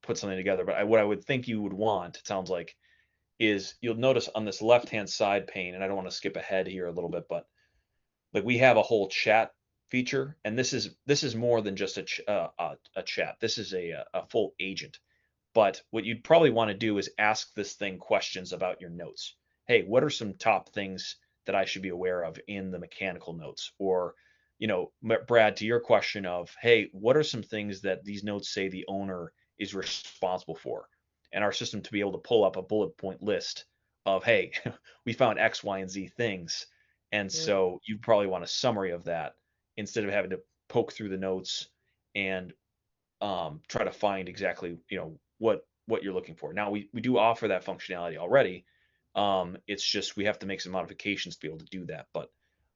[SPEAKER 1] put something together. But what I would think you would want, it sounds like, is you'll notice on this left-hand side pane, and I don't want to skip ahead here a little bit, but like we have a whole chat feature, and this is more than just a chat. This is a full agent. But what you'd probably want to do is ask this thing questions about your notes. Hey, what are some top things that I should be aware of in the mechanical notes? Or, Brad, to your question of, hey, what are some things that these notes say the owner is responsible for? And our system to be able to pull up a bullet point list of, hey, we found X, Y, and Z things. And so you probably want a summary of that instead of having to poke through the notes and try to find exactly what you're looking for. Now we do offer that functionality already. It's just we have to make some modifications to be able to do that. But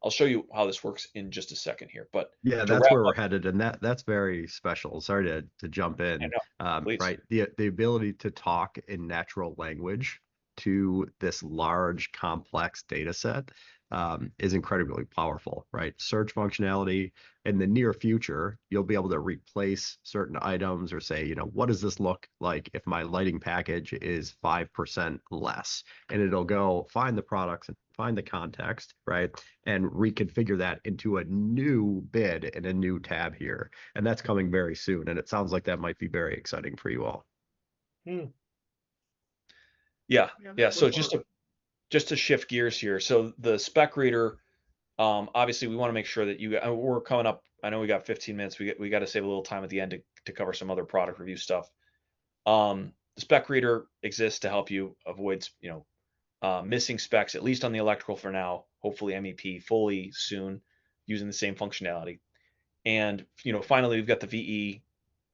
[SPEAKER 1] I'll show you how this works in just a second here. But
[SPEAKER 5] Yeah,
[SPEAKER 1] to
[SPEAKER 5] that's
[SPEAKER 1] wrap
[SPEAKER 5] where we're
[SPEAKER 1] up,
[SPEAKER 5] headed, and that's very special. Sorry to jump
[SPEAKER 1] I
[SPEAKER 5] in.
[SPEAKER 1] know, please.
[SPEAKER 5] Right, the ability to talk in natural language to this large, complex data set is incredibly powerful. Right, search functionality in the near future, you'll be able to replace certain items or say, what does this look like if my lighting package is 5% less, and it'll go find the products and find the context, right, and reconfigure that into a new bid in a new tab here. And that's coming very soon. And it sounds like that might be very exciting for you all.
[SPEAKER 4] Hmm.
[SPEAKER 1] Yeah,
[SPEAKER 3] Yeah,
[SPEAKER 1] yeah.
[SPEAKER 3] that
[SPEAKER 1] So
[SPEAKER 3] would work.
[SPEAKER 1] just to shift gears here. So the spec reader, obviously we want to make sure that we're coming up. I know we got 15 minutes. We got to save a little time at the end to cover some other product review stuff. The spec reader exists to help you avoid, missing specs, at least on the electrical for now, hopefully MEP fully soon using the same functionality. And, finally, we've got the VE,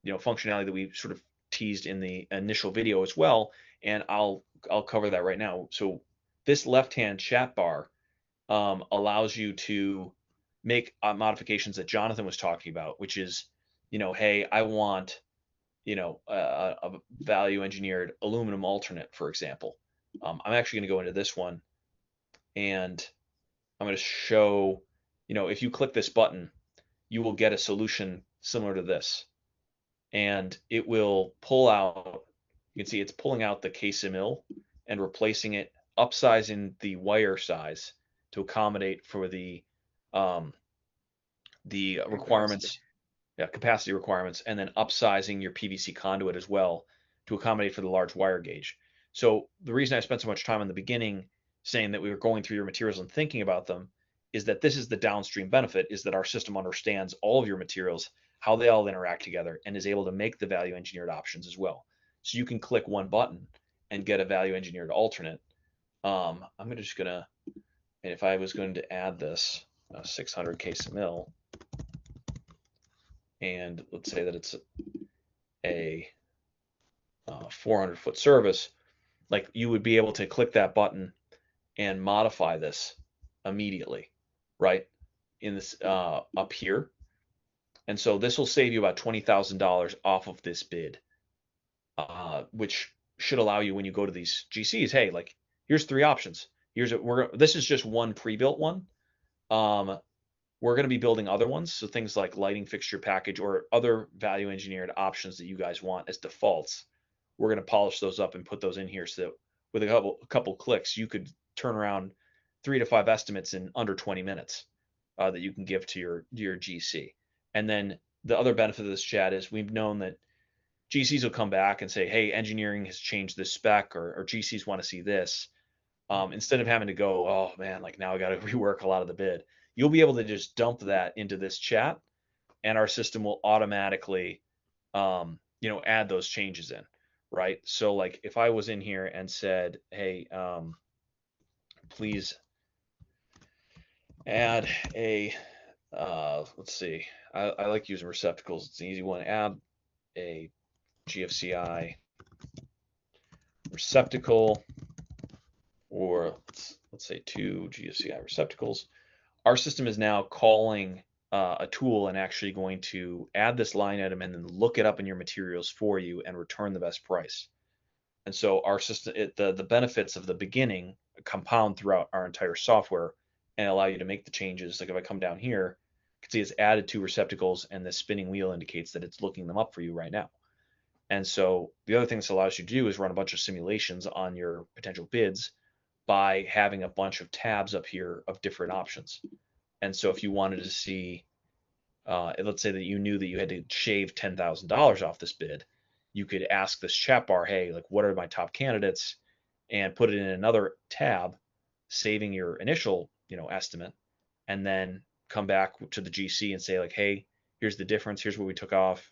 [SPEAKER 1] functionality that we sort of teased in the initial video as well. And I'll cover that right now. So this left-hand chat bar allows you to make modifications that Jonathan was talking about, which is, hey, I want, a value engineered aluminum alternate, for example. I'm actually going to go into this one and I'm going to show, if you click this button, you will get a solution similar to this. And it will pull out, you can see it's pulling out the KSML and replacing it, upsizing the wire size to accommodate for the
[SPEAKER 3] Capacity.
[SPEAKER 1] requirements, capacity requirements, and then upsizing your PVC conduit as well to accommodate for the large wire gauge. So the reason I spent so much time in the beginning saying that we were going through your materials and thinking about them is that this is the downstream benefit, is that our system understands all of your materials, how they all interact together, and is able to make the value engineered options as well. So you can click one button and get a value engineered alternate. I'm just gonna, and if I was going to add this 600 KSML, and let's say that it's a 400-foot service, like you would be able to click that button and modify this immediately, right? In this up here. And so this will save you about $20,000 off of this bid, which should allow you when you go to these GCs, hey, like here's three options. This is just one pre-built one. We're going to be building other ones, so things like lighting fixture package or other value engineered options that you guys want as defaults. We're going to polish those up and put those in here so that with a couple clicks, you could turn around 3 to 5 estimates in under 20 minutes that you can give to your GC. And then the other benefit of this chat is we've known that GCs will come back and say, hey, engineering has changed this spec, or GCs want to see this. Instead of having to go, oh man, like now I got to rework a lot of the bid, you'll be able to just dump that into this chat, and our system will automatically, add those changes in, right? So like if I was in here and said, hey, please add a let's see. I like using receptacles. It's an easy one. Add a GFCI receptacle, or let's say 2 GFCI receptacles. Our system is now calling a tool and actually going to add this line item and then look it up in your materials for you and return the best price. And so our system, the benefits of the beginning compound throughout our entire software and allow you to make the changes. Like if I come down here, you can see it's added 2 receptacles, and the spinning wheel indicates that it's looking them up for you right now. And so the other thing this allows you to do is run a bunch of simulations on your potential bids by having a bunch of tabs up here of different options. And so if you wanted to see, let's say that you knew that you had to shave $10,000 off this bid, you could ask this chat bar, hey, like, what are my top candidates, and put it in another tab, saving your initial, estimate, and then come back to the GC and say like, hey, here's the difference. Here's what we took off.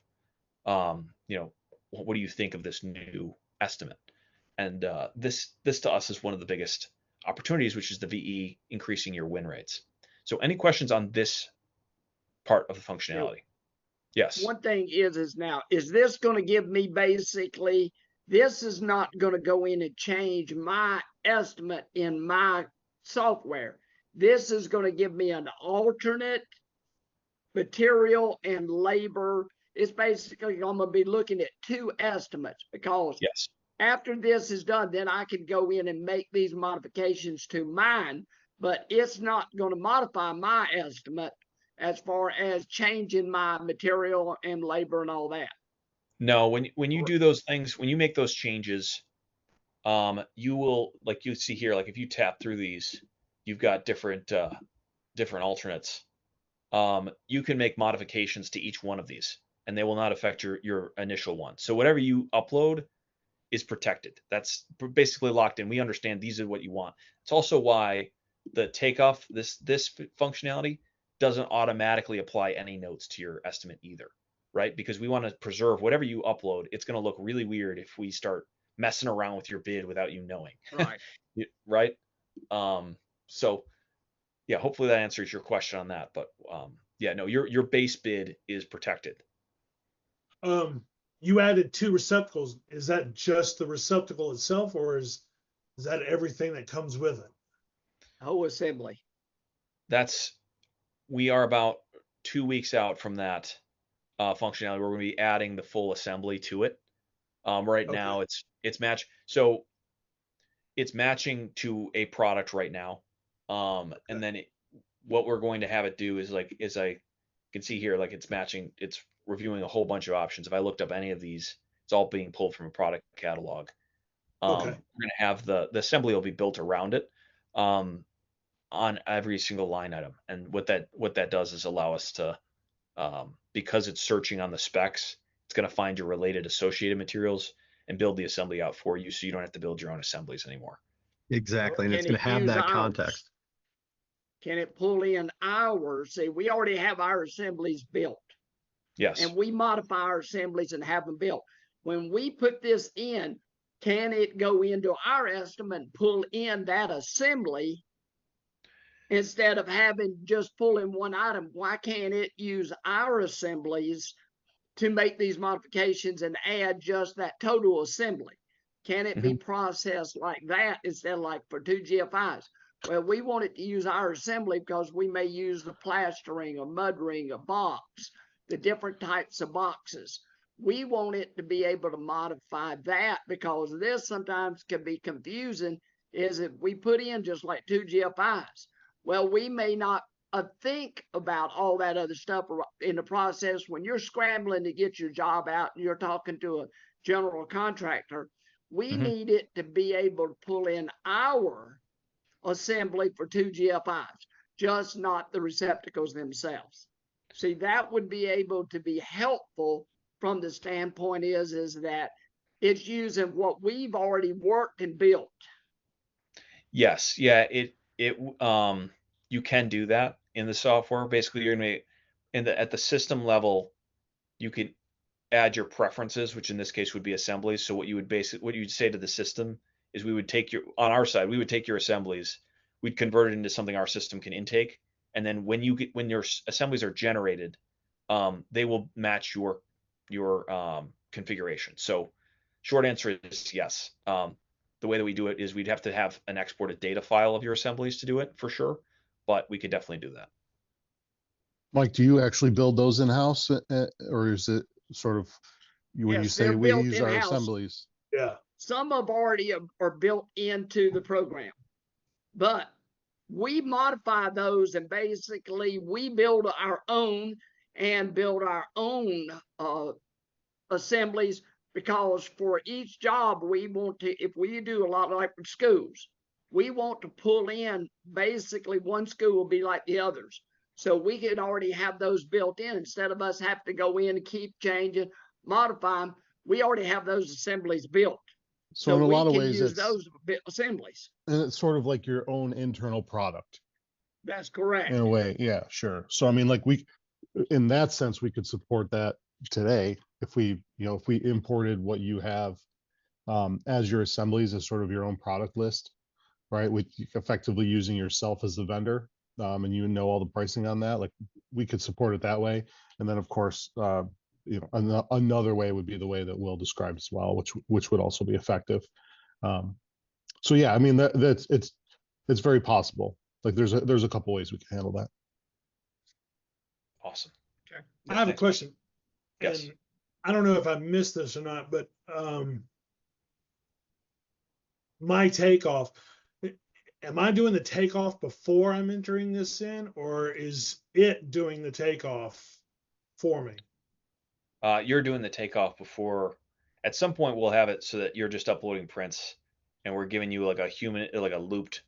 [SPEAKER 1] What do you think of this new estimate? And this to us is one of the biggest opportunities, which is the VE increasing your win rates. So any questions on this part of the functionality? Yes.
[SPEAKER 3] One thing is now, is this going to give me basically, this is not going to go in and change my estimate in my software. This is going to give me an alternate material and labor. It's basically, I'm going to be looking at 2 estimates, because
[SPEAKER 1] yes,
[SPEAKER 3] after this is done, then I can go in and make these modifications to mine, but it's not going to modify my estimate as far as changing my material and labor and all that.
[SPEAKER 1] No, when you do those things, when you make those changes, you will, like you see here, like if you tap through these, you've got different alternates. You can make modifications to each one of these, and they will not affect your initial one. So whatever you upload is protected. That's basically locked in. We understand these are what you want. It's also why the takeoff, this functionality, doesn't automatically apply any notes to your estimate either, right? Because we want to preserve whatever you upload. It's going to look really weird if we start messing around with your bid without you knowing.
[SPEAKER 3] Right.
[SPEAKER 1] Right. So yeah, hopefully that answers your question on that. But yeah, no, your base bid is protected.
[SPEAKER 4] You added 2 receptacles. Is that just the receptacle itself, or is that everything that comes with it?
[SPEAKER 3] Whole assembly.
[SPEAKER 1] We are about 2 weeks out from that functionality. We're going to be adding the full assembly to it. Right now it's match. So it's matching to a product right now. And then what we're going to have it do is like, as I can see here, like it's matching, it's reviewing a whole bunch of options. If I looked up any of these, it's all being pulled from a product catalog. We're going to have the assembly will be built around it. On every single line item. And what that does is allow us to, because it's searching on the specs, it's going to find your related associated materials and build the assembly out for you, so you don't have to build your own assemblies anymore.
[SPEAKER 5] Exactly, and it's going to have that context.
[SPEAKER 3] Can it pull in ours? See, we already have our assemblies built.
[SPEAKER 1] Yes.
[SPEAKER 3] And we modify our assemblies and have them built. When we put this in, can it go into our estimate and pull in that assembly instead of having just pulling one item? Why can't it use our assemblies to make these modifications and add just that total assembly? Can it be processed like that instead of like for 2 GFIs? Well, we want it to use our assembly because we may use the plastering, a mud ring, a box, the different types of boxes. We want it to be able to modify that, because this sometimes can be confusing, is if we put in just like 2 GFIs. Well, we may not think about all that other stuff in the process. When you're scrambling to get your job out and you're talking to a general contractor, we need it to be able to pull in our assembly for 2 GFIs, just not the receptacles themselves. See, that would be able to be helpful from the standpoint is that it's using what we've already worked and built.
[SPEAKER 1] Yes. Yeah. You can do that in the software. Basically, you're going to at the system level, you could add your preferences, which in this case would be assemblies. So what you'd say to the system is, on our side, we would take your assemblies, we'd convert it into something our system can intake, and then when your assemblies are generated, they will match your configuration. So short answer is yes. The way that we do it is we'd have to have an exported data file of your assemblies to do it for sure, but we could definitely do that.
[SPEAKER 6] Mike, do you actually build those in-house, or is it sort of when you
[SPEAKER 3] Yes,
[SPEAKER 6] say
[SPEAKER 3] they're
[SPEAKER 6] we
[SPEAKER 3] built
[SPEAKER 6] use our
[SPEAKER 3] in-house.
[SPEAKER 6] assemblies?
[SPEAKER 2] Yeah.
[SPEAKER 3] Some of already are built into the program, but we modify those and basically we build our own and build our own assemblies, because for each job we want to, if we do a lot like schools, we want to pull in basically one school will be like the others. So we can already have those built in instead of us have to go in and keep changing, modify them. We already have those assemblies built.
[SPEAKER 6] So in a
[SPEAKER 3] we
[SPEAKER 6] lot of
[SPEAKER 3] can
[SPEAKER 6] ways,
[SPEAKER 3] use those assemblies.
[SPEAKER 6] and it's sort of like your own internal product
[SPEAKER 3] That's correct.
[SPEAKER 6] in a way. Yeah, sure. So I mean, like in that sense, we could support that today if we imported what you have as your assemblies as sort of your own product list, right? With effectively using yourself as the vendor, and you know all the pricing on that. Like we could support it that way, and then of course, another way would be the way that Will described as well, which would also be effective. So yeah, I mean that's it's very possible. Like there's a couple ways we can handle that.
[SPEAKER 1] Awesome.
[SPEAKER 3] Okay.
[SPEAKER 2] I have a question.
[SPEAKER 1] Yes.
[SPEAKER 2] And I don't know if I missed this or not, but my takeoff, am I doing the takeoff before I'm entering this in, or is it doing the takeoff for me?
[SPEAKER 1] You're doing the takeoff before. At some point, we'll have it so that you're just uploading prints, and we're giving you like a looped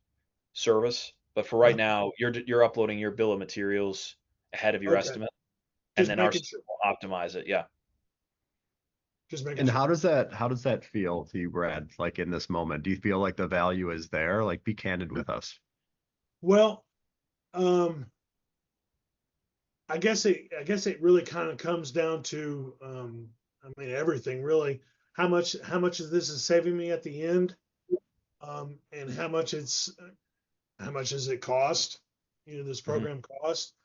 [SPEAKER 1] service. But for right now, you're uploading your bill of materials ahead of your
[SPEAKER 2] Okay.
[SPEAKER 1] estimate, and
[SPEAKER 2] Just
[SPEAKER 1] then our
[SPEAKER 2] making
[SPEAKER 1] system
[SPEAKER 2] sure.
[SPEAKER 1] will optimize it. Yeah.
[SPEAKER 2] Just making
[SPEAKER 5] And
[SPEAKER 2] sure.
[SPEAKER 5] how does that feel to you, Brad? Like in this moment, do you feel like the value is there? Like be candid with us.
[SPEAKER 2] Well, I guess it really kind of comes down to I mean everything really. How much of this is saving me at the end, and how much does it cost? This program cost.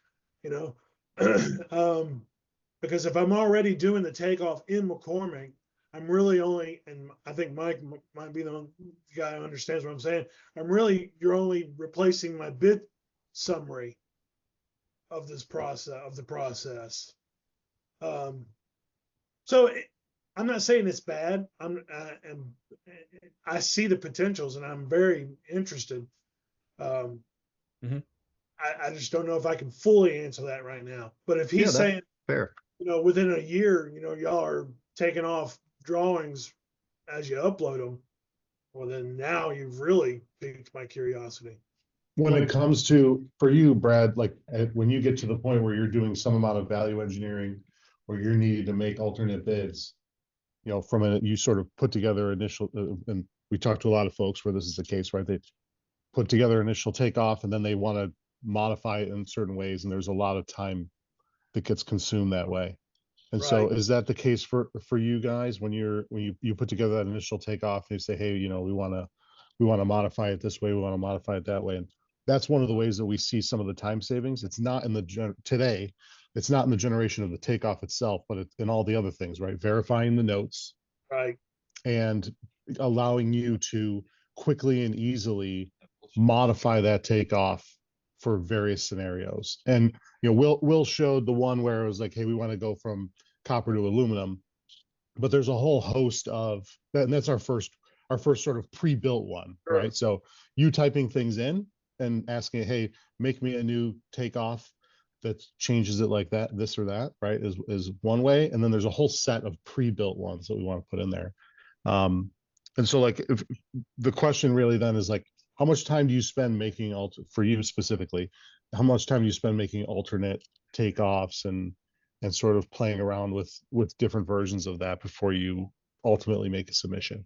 [SPEAKER 2] Because if I'm already doing the takeoff in McCormick, I'm really only, and I think Mike might be the guy who understands what I'm saying. You're only replacing my bid summary of the process. So I'm not saying it's bad. I see the potentials and I'm very interested. I just don't know if I can fully answer that right now. But if he's saying,
[SPEAKER 5] fair,
[SPEAKER 2] within a year, y'all are taking off drawings as you upload them, well, then now you've really piqued my curiosity.
[SPEAKER 6] When it comes to, for you, Brad, like when you get to the point where you're doing some amount of value engineering or you're needing to make alternate bids, you sort of put together initial, and we talked to a lot of folks where this is the case, right? They put together initial takeoff and then they want to modify it in certain ways. And there's a lot of time that gets consumed that way. And so is that the case for you guys when you put together that initial takeoff and you say, hey, we want to modify it this way, we want to modify it that way. And that's one of the ways that we see some of the time savings. It's not in today, it's not in the generation of the takeoff itself, but it's in all the other things, right? Verifying the notes,
[SPEAKER 2] right,
[SPEAKER 6] and allowing you to quickly and easily modify that takeoff for various scenarios. And Will showed the one where it was like, hey, we want to go from copper to aluminum, but there's a whole host of that, and that's our first sort of pre-built one, right? So you typing things in and asking, hey, make me a new takeoff that changes it like that, this or that, right? Is one way. And then there's a whole set of pre-built ones that we want to put in there. And so like if the question really then is like, how much time do you spend making for you specifically, how much time do you spend making alternate takeoffs and sort of playing around with different versions of that before you ultimately make a submission?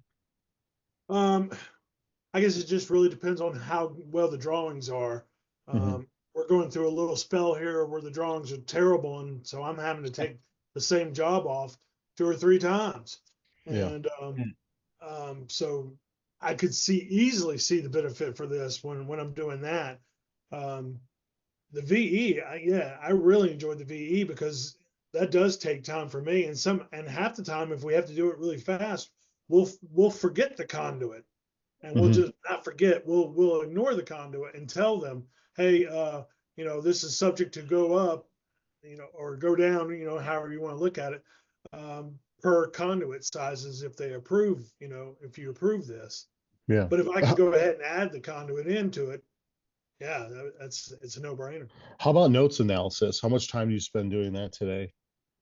[SPEAKER 2] I guess it just really depends on how well the drawings are. We're going through a little spell here where the drawings are terrible, and so I'm having to take the same job off 2 or 3 times. And so I could easily see the benefit for this when I'm doing that. the VE, I really enjoyed the VE because that does take time for me. And half the time, if we have to do it really fast, we'll forget the conduit, and we'll
[SPEAKER 6] Mhm.
[SPEAKER 2] just not forget. We'll ignore the conduit and tell them, hey, this is subject to go up, or go down, however you want to look at it, per conduit sizes if they approve, if you approve this.
[SPEAKER 6] Yeah.
[SPEAKER 2] But if I could go ahead and add the conduit into it, yeah, it's a no-brainer.
[SPEAKER 6] How about notes analysis? How much time do you spend doing that today?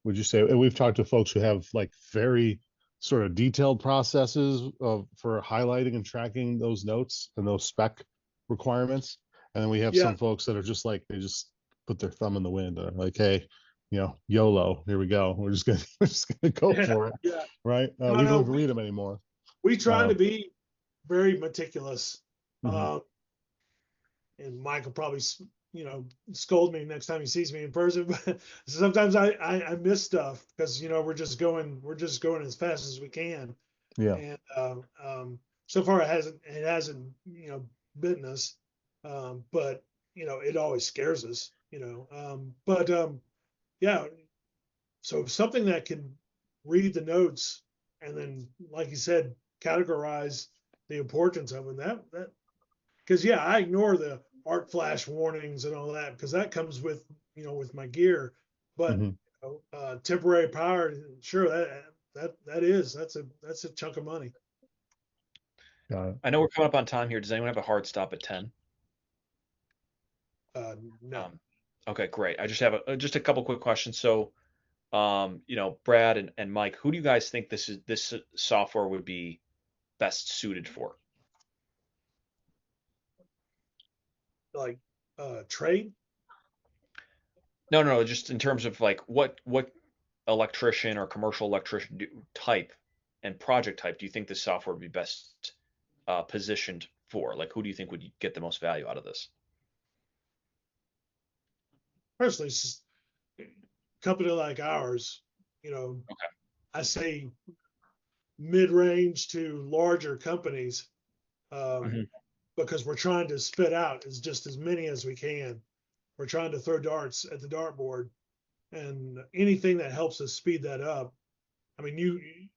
[SPEAKER 6] Would you say? And we've talked to folks who have like very sort of detailed processes for highlighting and tracking those notes and those spec requirements. And then we have
[SPEAKER 2] Yeah.
[SPEAKER 6] some folks that are just like, they just put their thumb in the wind. They're like, hey, YOLO, here we go. We're just gonna go for it,
[SPEAKER 2] Yeah.
[SPEAKER 6] right? We
[SPEAKER 2] No,
[SPEAKER 6] don't
[SPEAKER 2] no,
[SPEAKER 6] even read them anymore.
[SPEAKER 2] we try to
[SPEAKER 6] Um,
[SPEAKER 2] be very meticulous.
[SPEAKER 6] Mhm.
[SPEAKER 2] And Mike will probably, scold me next time he sees me in person. But sometimes I miss stuff because we're just going as fast as we can.
[SPEAKER 6] Yeah.
[SPEAKER 2] And so far it hasn't bitten us. But it always scares us. But yeah. So something that can read the notes and then, like you said, categorize the importance of them. That because I ignore the arc flash warnings and all that because that comes with with my gear. But
[SPEAKER 6] Mhm.
[SPEAKER 2] temporary power, sure, that's a chunk of money.
[SPEAKER 6] Got it.
[SPEAKER 1] I know we're coming up on time here. Does anyone have a hard stop at 10?
[SPEAKER 2] No.
[SPEAKER 1] Okay, great. I just have just a couple quick questions. So, Brad and Mike, who do you guys think this software would be best suited for?
[SPEAKER 2] Like trade.
[SPEAKER 1] No, just in terms of like what electrician or commercial electrician type and project type do you think this software would be best positioned for? Like, who do you think would get the most value out of this?
[SPEAKER 2] Personally, a company like ours,
[SPEAKER 1] Okay.
[SPEAKER 2] I say mid-range to larger companies,
[SPEAKER 1] Mhm.
[SPEAKER 2] because we're trying to spit out just as many as we can. We're trying to throw darts at the dartboard, and anything that helps us speed that up. I mean,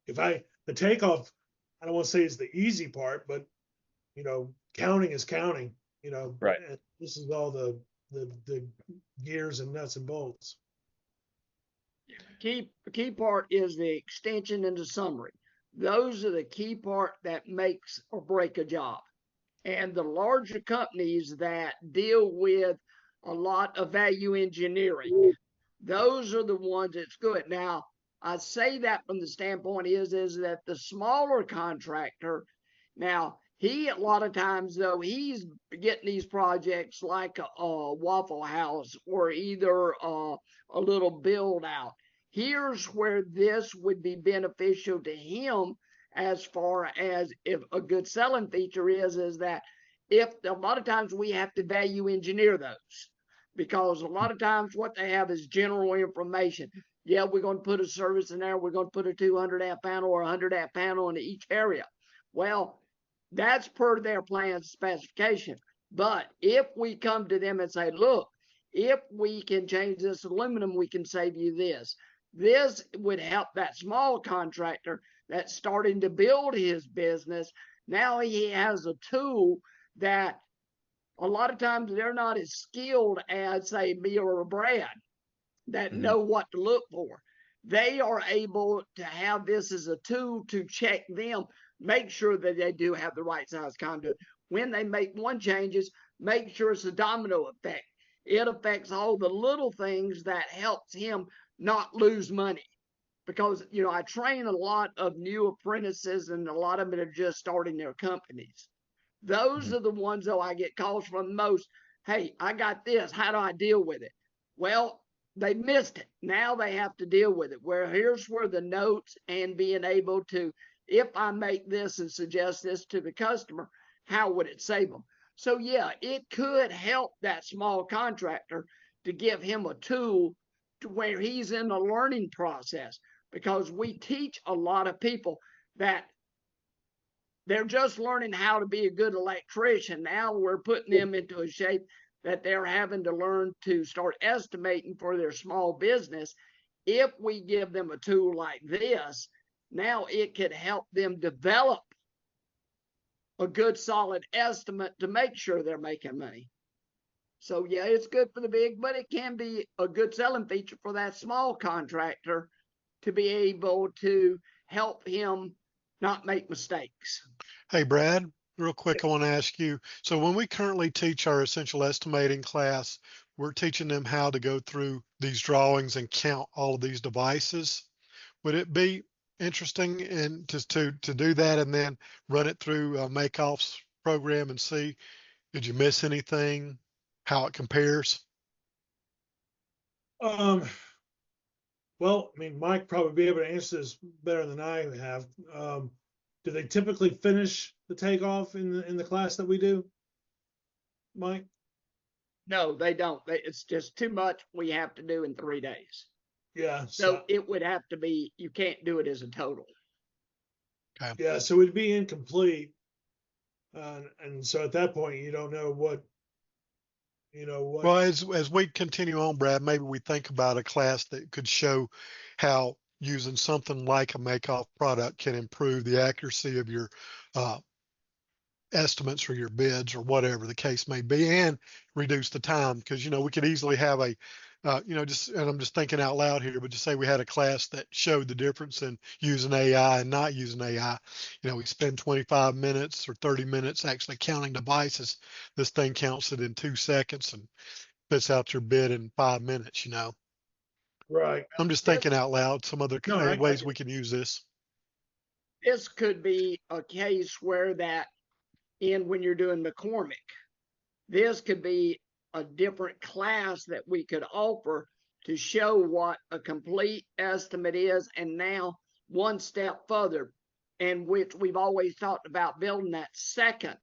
[SPEAKER 2] the takeoff, I don't want to say is the easy part, but counting is counting.
[SPEAKER 1] Right.
[SPEAKER 2] And this is all the gears and nuts and bolts.
[SPEAKER 3] Key part is the extension and the summary. Those are the key part that makes or break a job. And the larger companies that deal with a lot of value engineering, those are the ones that's good. Now, I say that from the standpoint is that the smaller contractor, now he a lot of times though he's getting these projects like a Waffle House or either a little build out. Here's where this would be beneficial to him as far as if a good selling feature is that if a lot of times we have to value engineer those because a lot of times what they have is general information. Yeah, we're going to put a service in there. We're going to put a 200 amp panel or a 100 amp panel in each area. Well, that's per their plan specification. But if we come to them and say, look, if we can change this aluminum, we can save you this. This would help that small contractor that's starting to build his business. Now he has a tool that a lot of times they're not as skilled as, say, me or Brad that
[SPEAKER 1] Mhm.
[SPEAKER 3] know what to look for. They are able to have this as a tool to check them, make sure that they do have the right size conduit. When they make one changes, make sure it's a domino effect. It affects all the little things that helps him not lose money. Because, I train a lot of new apprentices and a lot of them are just starting their companies. Those are the ones, though, I get calls from most. Hey, I got this. How do I deal with it? Well, they missed it. Now they have to deal with it. Where here's where the notes and being able to, if I make this and suggest this to the customer, how would it save them? So, yeah, it could help that small contractor to give him a tool to where he's in the learning process because we teach a lot of people that they're just learning how to be a good electrician. Now we're putting them into a shape that they're having to learn to start estimating for their small business. If we give them a tool like this, now it could help them develop a good solid estimate to make sure they're making money. So yeah, it's good for the big, but it can be a good selling feature for that small contractor to be able to help him not make mistakes.
[SPEAKER 7] Hey, Brad, real quick, I want to ask you, so when we currently teach our essential estimating class, we're teaching them how to go through these drawings and count all of these devices. Would it be interesting and just to do that and then run it through Makeoff's program and see, did you miss anything, how it compares?
[SPEAKER 2] Well, I mean, Mike probably be able to answer this better than I have. Do they typically finish the takeoff in the class that we do, Mike?
[SPEAKER 3] No, they don't. It's just too much we have to do in 3 days.
[SPEAKER 2] Yeah.
[SPEAKER 3] So it would have to be, you can't do it as a total.
[SPEAKER 7] Okay.
[SPEAKER 2] Yeah, so it'd be incomplete. And so at that point, you don't know what.
[SPEAKER 7] Well, as we continue on, Brad, maybe we think about a class that could show how using something like a Makeoff product can improve the accuracy of your estimates or your bids or whatever the case may be, and reduce the time. Because, we could easily have a, and I'm just thinking out loud here, but just say we had a class that showed the difference in using AI and not using AI. We spend 25 minutes or 30 minutes actually counting devices. This thing counts it in 2 seconds and spits out your bid in 5 minutes,
[SPEAKER 2] Right.
[SPEAKER 7] I'm just thinking out loud, some other ways we can use this.
[SPEAKER 3] This could be a case where when you're doing McCormick, this could be a different class that we could offer to show what a complete estimate is. And now one step further, and which we've always talked about building that second,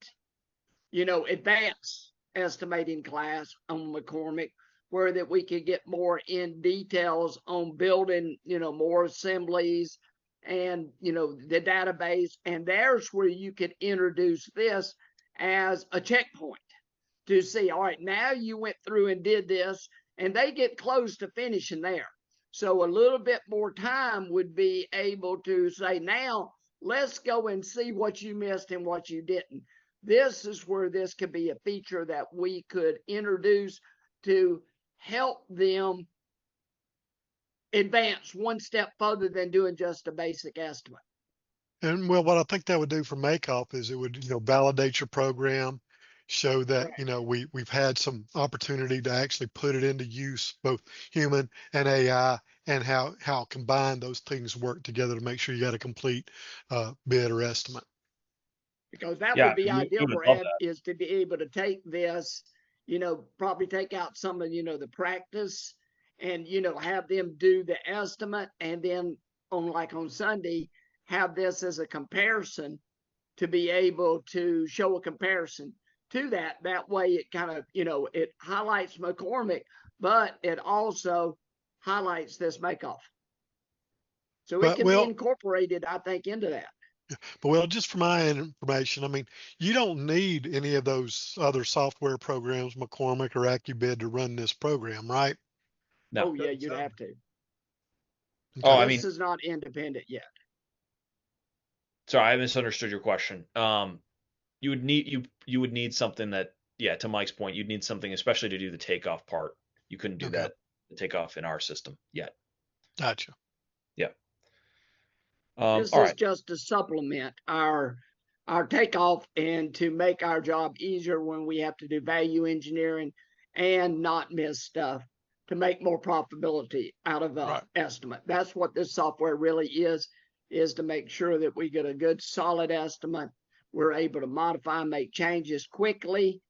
[SPEAKER 3] advanced estimating class on McCormick, where that we could get more in details on building, more assemblies and, the database. And there's where you could introduce this as a checkpoint to see, all right, now you went through and did this, and they get close to finishing there. So a little bit more time would be able to say, now let's go and see what you missed and what you didn't. This is where this could be a feature that we could introduce to help them advance one step further than doing just a basic estimate.
[SPEAKER 7] And well, what I think that would do for Makeoff is it would, validate your program, show that,
[SPEAKER 3] Right.
[SPEAKER 7] we've had some opportunity to actually put it into use, both human and AI, and how combined those things work together to make sure you got a complete bid or estimate.
[SPEAKER 3] Because that
[SPEAKER 1] Yeah,
[SPEAKER 3] would be
[SPEAKER 1] we
[SPEAKER 3] ideal,
[SPEAKER 1] would love
[SPEAKER 3] Brad,
[SPEAKER 1] that.
[SPEAKER 3] is to be able to take this, probably take out some of, the practice and, have them do the estimate, and then on Sunday, have this as a comparison to be able to show a comparison to that. That way it kind of, it highlights McCormick, but it also highlights this Makeoff. So it can be incorporated, I think, into that.
[SPEAKER 7] But well, just for my information, I mean, you don't need any of those other software programs, McCormick or AccuBid, to run this program, right?
[SPEAKER 1] No.
[SPEAKER 3] Oh yeah, you'd have to.
[SPEAKER 1] Oh, I
[SPEAKER 3] This
[SPEAKER 1] mean,
[SPEAKER 3] is not independent yet.
[SPEAKER 1] sorry, I misunderstood your question. You would need something that, yeah, to Mike's point, you'd need something, especially to do the takeoff part. You couldn't do
[SPEAKER 7] Okay.
[SPEAKER 1] the takeoff in our system yet.
[SPEAKER 7] Gotcha.
[SPEAKER 1] Yeah.
[SPEAKER 3] This
[SPEAKER 1] All
[SPEAKER 3] is
[SPEAKER 1] right.
[SPEAKER 3] just to supplement our takeoff and to make our job easier when we have to do value engineering and not miss stuff, to make more profitability out of
[SPEAKER 7] Right.
[SPEAKER 3] estimate. That's what this software really is to make sure that we get a good solid estimate. We're able to modify, make changes quickly,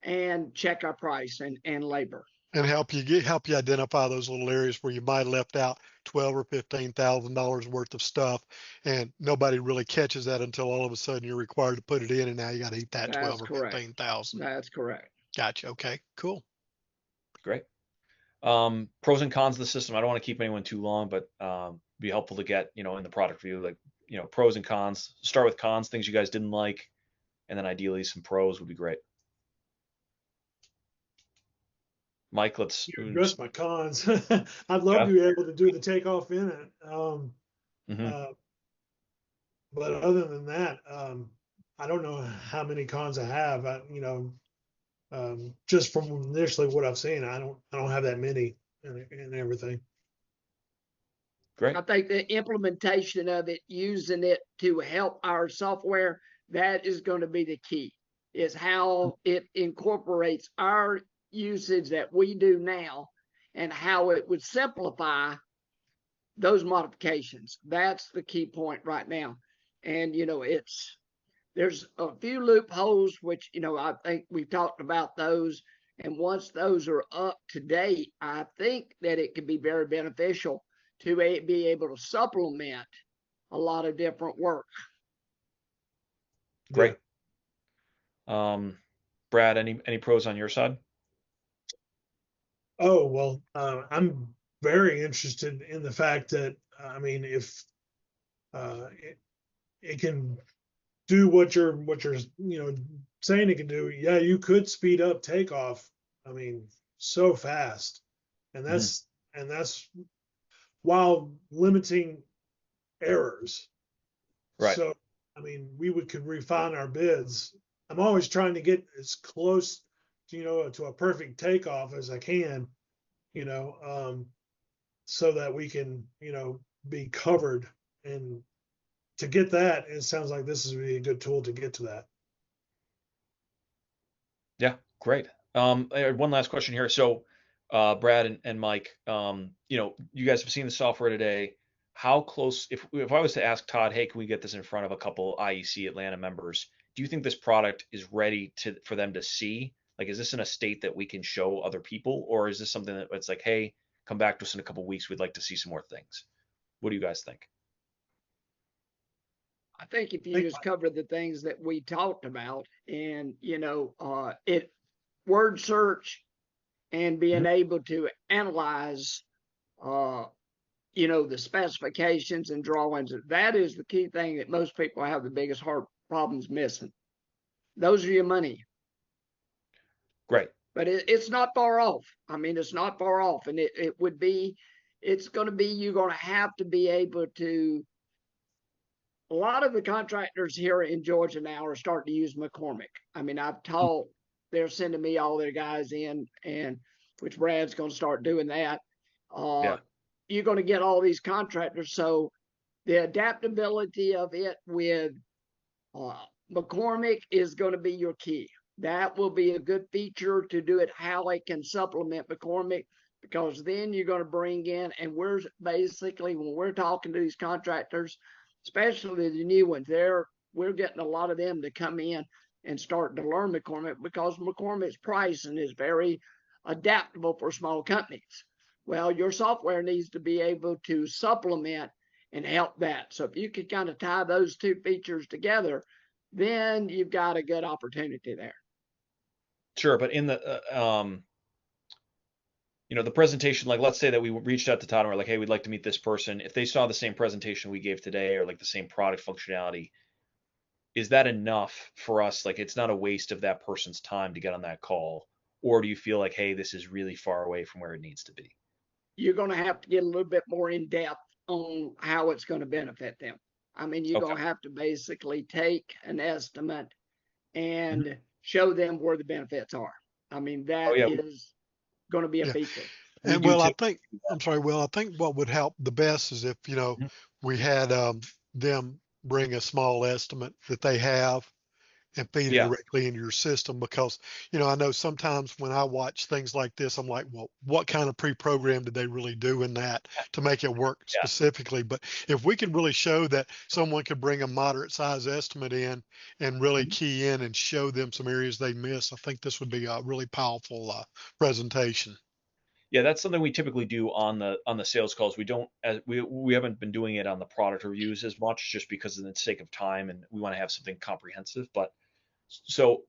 [SPEAKER 3] and check our price and labor.
[SPEAKER 7] And help you identify those little areas where you might have left out $12,000 or $15,000 worth of stuff, and nobody really catches that until all of a sudden you're required to put it in, and now you got to eat that
[SPEAKER 3] That's
[SPEAKER 7] 12 or
[SPEAKER 3] correct.
[SPEAKER 7] 15,000.
[SPEAKER 3] That's correct.
[SPEAKER 7] Gotcha. Okay. Cool.
[SPEAKER 1] Great. Pros and cons of the system. I don't want to keep anyone too long, but be helpful to get, in the product review, like, pros and cons. Start with cons, things you guys didn't like, and then ideally some pros would be great. Mike, let's.
[SPEAKER 2] You address my cons. I'd love to be able to do the takeoff in it.
[SPEAKER 1] Mhm.
[SPEAKER 2] But other than that, I don't know how many cons I have. Just from initially what I've seen, I don't have that many and everything.
[SPEAKER 1] Great.
[SPEAKER 3] I think the implementation of it, using it to help our software, that is going to be the key, is how it incorporates our usage that we do now and how it would simplify those modifications. That's the key point right now. And, there's a few loopholes, which, I think we've talked about those. And once those are up to date, I think that it can be very beneficial to be able to supplement a lot of different work.
[SPEAKER 1] Great. Brad, any pros on your side?
[SPEAKER 2] Oh, well, I'm very interested in the fact that, if it can do what you're saying it can do, yeah, you could speed up takeoff. So fast, and that's while limiting errors.
[SPEAKER 1] Right.
[SPEAKER 2] So, could refine our bids. I'm always trying to get as close to a perfect takeoff as I can, so that we can, be covered. And to get that, it sounds like this is really a good tool to get to that.
[SPEAKER 1] Yeah, great. I had one last question here. So, Brad and Mike, you guys have seen the software today. How close, if I was to ask Todd, hey, can we get this in front of a couple IEC Atlanta members? Do you think this product is ready for them to see? Like, is this in a state that we can show other people, or is this something that it's like, hey, come back to us in a couple weeks. We'd like to see some more things. What do you guys think?
[SPEAKER 3] I think if you just cover the things that we talked about and, it word search and being able to analyze, the specifications and drawings, that is the key thing that most people have the biggest hard problems missing. Those are your money.
[SPEAKER 1] Great.
[SPEAKER 3] But it's not far off. It's not far off. And it's going to be, you're going to have to be able to, a lot of the contractors here in Georgia now are starting to use McCormick. I've taught, they're sending me all their guys in, and which Brad's going to start doing that.
[SPEAKER 1] Yeah.
[SPEAKER 3] You're going to get all these contractors. So the adaptability of it with McCormick is going to be your key. That will be a good feature to do it, how it can supplement McCormick, because then you're going to bring in, and we're basically, when we're talking to these contractors, especially the new ones, we're getting a lot of them to come in and start to learn McCormick, because McCormick's pricing is very adaptable for small companies. Well, your software needs to be able to supplement and help that. So if you could kind of tie those two features together, then you've got a good opportunity there.
[SPEAKER 1] Sure, but in the the presentation, like let's say that we reached out to Todd and we're like, hey, we'd like to meet this person. If they saw the same presentation we gave today or like the same product functionality, is that enough for us? Like it's not a waste of that person's time to get on that call, or do you feel like, hey, this is really far away from where it needs to be?
[SPEAKER 3] You're going to have to get a little bit more in depth on how it's going to benefit them. You're going to have to basically take an estimate and show them where the benefits are. That is going to be a feature.
[SPEAKER 7] And Will, I think what would help the best is if, we had them bring a small estimate that they have and feed it directly into your system, because, I know sometimes when I watch things like this, I'm like, well, what kind of pre-program did they really do in that to make it work specifically? But if we could really show that someone could bring a moderate size estimate in and really key in and show them some areas they miss, I think this would be a really powerful presentation.
[SPEAKER 1] Yeah, that's something we typically do on the sales calls. We haven't been doing it on the product reviews as much, just because of the sake of time, and we want to have something comprehensive. But so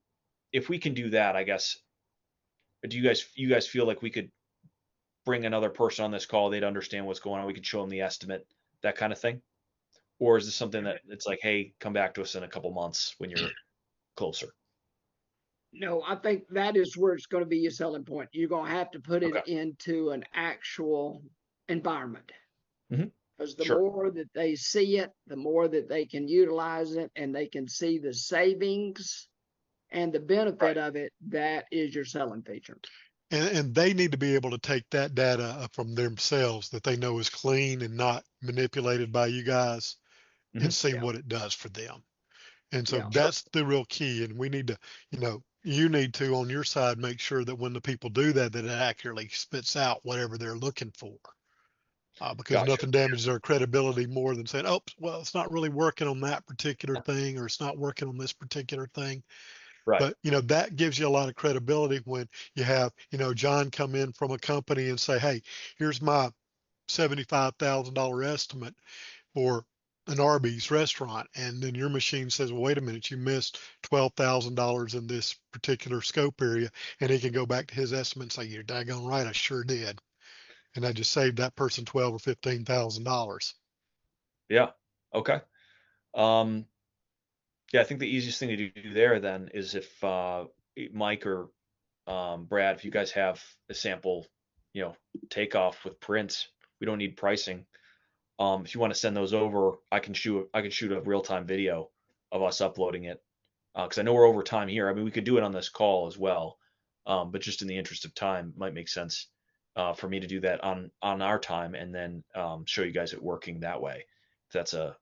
[SPEAKER 1] if we can do that, I guess, do you guys feel like we could bring another person on this call? They'd understand what's going on. We could show them the estimate, that kind of thing. Or is this something that it's like, hey, come back to us in a couple months when you're closer?
[SPEAKER 3] No, I think that is where it's going to be your selling point. You're going to have to put it
[SPEAKER 1] Okay.
[SPEAKER 3] into an actual environment.
[SPEAKER 1] Mhm.
[SPEAKER 3] Because the
[SPEAKER 1] Sure.
[SPEAKER 3] more that they see it, the more that they can utilize it and they can see the savings and the benefit of it. That is your selling feature.
[SPEAKER 7] And they need to be able to take that data from themselves that they know is clean and not manipulated by you guys and
[SPEAKER 1] Mhm.
[SPEAKER 7] see
[SPEAKER 3] Yeah.
[SPEAKER 7] what it does for them. And so
[SPEAKER 3] Yeah.
[SPEAKER 7] that's the real key. And we need to, you need to on your side make sure that when the people do that, that it accurately spits out whatever they're looking for. Because
[SPEAKER 1] Gotcha.
[SPEAKER 7] nothing damages their credibility more than saying, "Oh, well, it's not really working on that particular thing, or it's not working on this particular thing."
[SPEAKER 1] Right.
[SPEAKER 7] But that gives you a lot of credibility when you have, John come in from a company and say, "Hey, here's my $75,000 estimate for an Arby's restaurant," and then your machine says, "Well, wait a minute, you missed $12,000 in this particular scope area," and he can go back to his estimate and say, "You're daggone right, I sure did," and I just saved that person $12,000 or $15,000.
[SPEAKER 1] Yeah. Okay. Um, yeah, I think the easiest thing to do there then is if Mike or Brad, if you guys have a sample, takeoff with prints, we don't need pricing. If you want to send those over, I can shoot a real-time video of us uploading it. Because I know we're over time here. I mean, we could do it on this call as well, but just in the interest of time, it might make sense for me to do that on our time and then show you guys it working that way. If that's a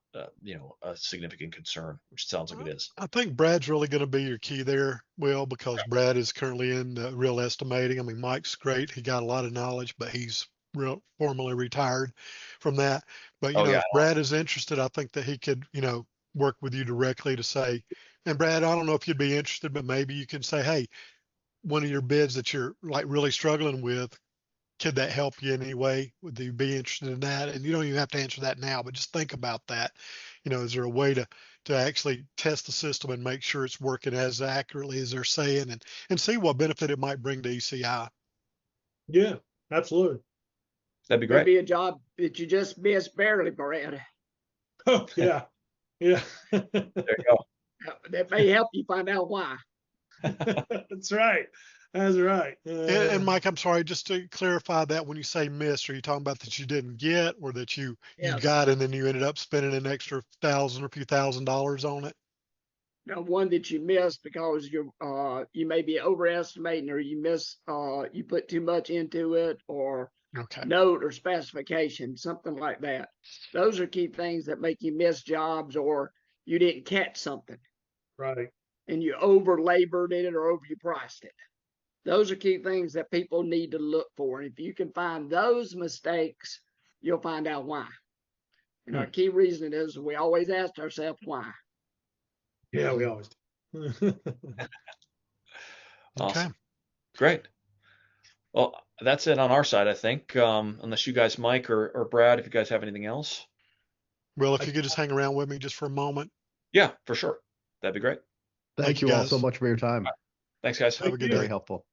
[SPEAKER 1] significant concern, which it sounds like it is.
[SPEAKER 7] I think Brad's really going to be your key there, Will, because Brad is currently in real estimating. I mean, Mike's great. He got a lot of knowledge, but he's real formally retired from that. But,
[SPEAKER 1] Oh yeah,
[SPEAKER 7] if Brad is interested, I think that he could, work with you directly to say, and Brad, I don't know if you'd be interested, but maybe you can say, hey, one of your bids that you're like really struggling with, could that help you in any way? Would you be interested in that? And you don't even have to answer that now, but just think about that. Is there a way to actually test the system and make sure it's working as accurately as they're saying, and see what benefit it might bring to ECI?
[SPEAKER 2] Yeah, absolutely.
[SPEAKER 1] that'd be
[SPEAKER 3] Could
[SPEAKER 1] great.
[SPEAKER 3] be a job that you just missed barely, Brad.
[SPEAKER 2] Oh, yeah. Yeah.
[SPEAKER 1] There you
[SPEAKER 3] That may help you find out why.
[SPEAKER 2] That's right. That's right.
[SPEAKER 7] And Mike, I'm sorry, just to clarify that, when you say miss, are you talking about that you didn't get, or that you
[SPEAKER 3] Yes.
[SPEAKER 7] got and then you ended up spending an extra $1,000 or a few $1,000s on it?
[SPEAKER 3] Now, one that you missed because you may be overestimating, or you put too much into it, or
[SPEAKER 7] Okay.
[SPEAKER 3] note or specification, something like that. Those are key things that make you miss jobs, or you didn't catch something
[SPEAKER 2] Right.
[SPEAKER 3] and you over labored it or over you priced it. Those are key things that people need to look for. And if you can find those mistakes, you'll find out why. And our key reason is we always ask ourselves why.
[SPEAKER 2] Yeah, we always do.
[SPEAKER 7] Okay.
[SPEAKER 1] Awesome. Great. Well, that's it on our side, I think. Unless you guys, Mike or Brad, if you guys have anything else.
[SPEAKER 7] Well, if you could just hang around with me just for a moment.
[SPEAKER 1] Yeah, for sure. That'd be great.
[SPEAKER 5] Thank
[SPEAKER 7] you,
[SPEAKER 5] you all so
[SPEAKER 7] guys.
[SPEAKER 5] much for your time.
[SPEAKER 1] Thanks, guys.
[SPEAKER 7] Have a good
[SPEAKER 5] Very
[SPEAKER 7] day.
[SPEAKER 5] helpful.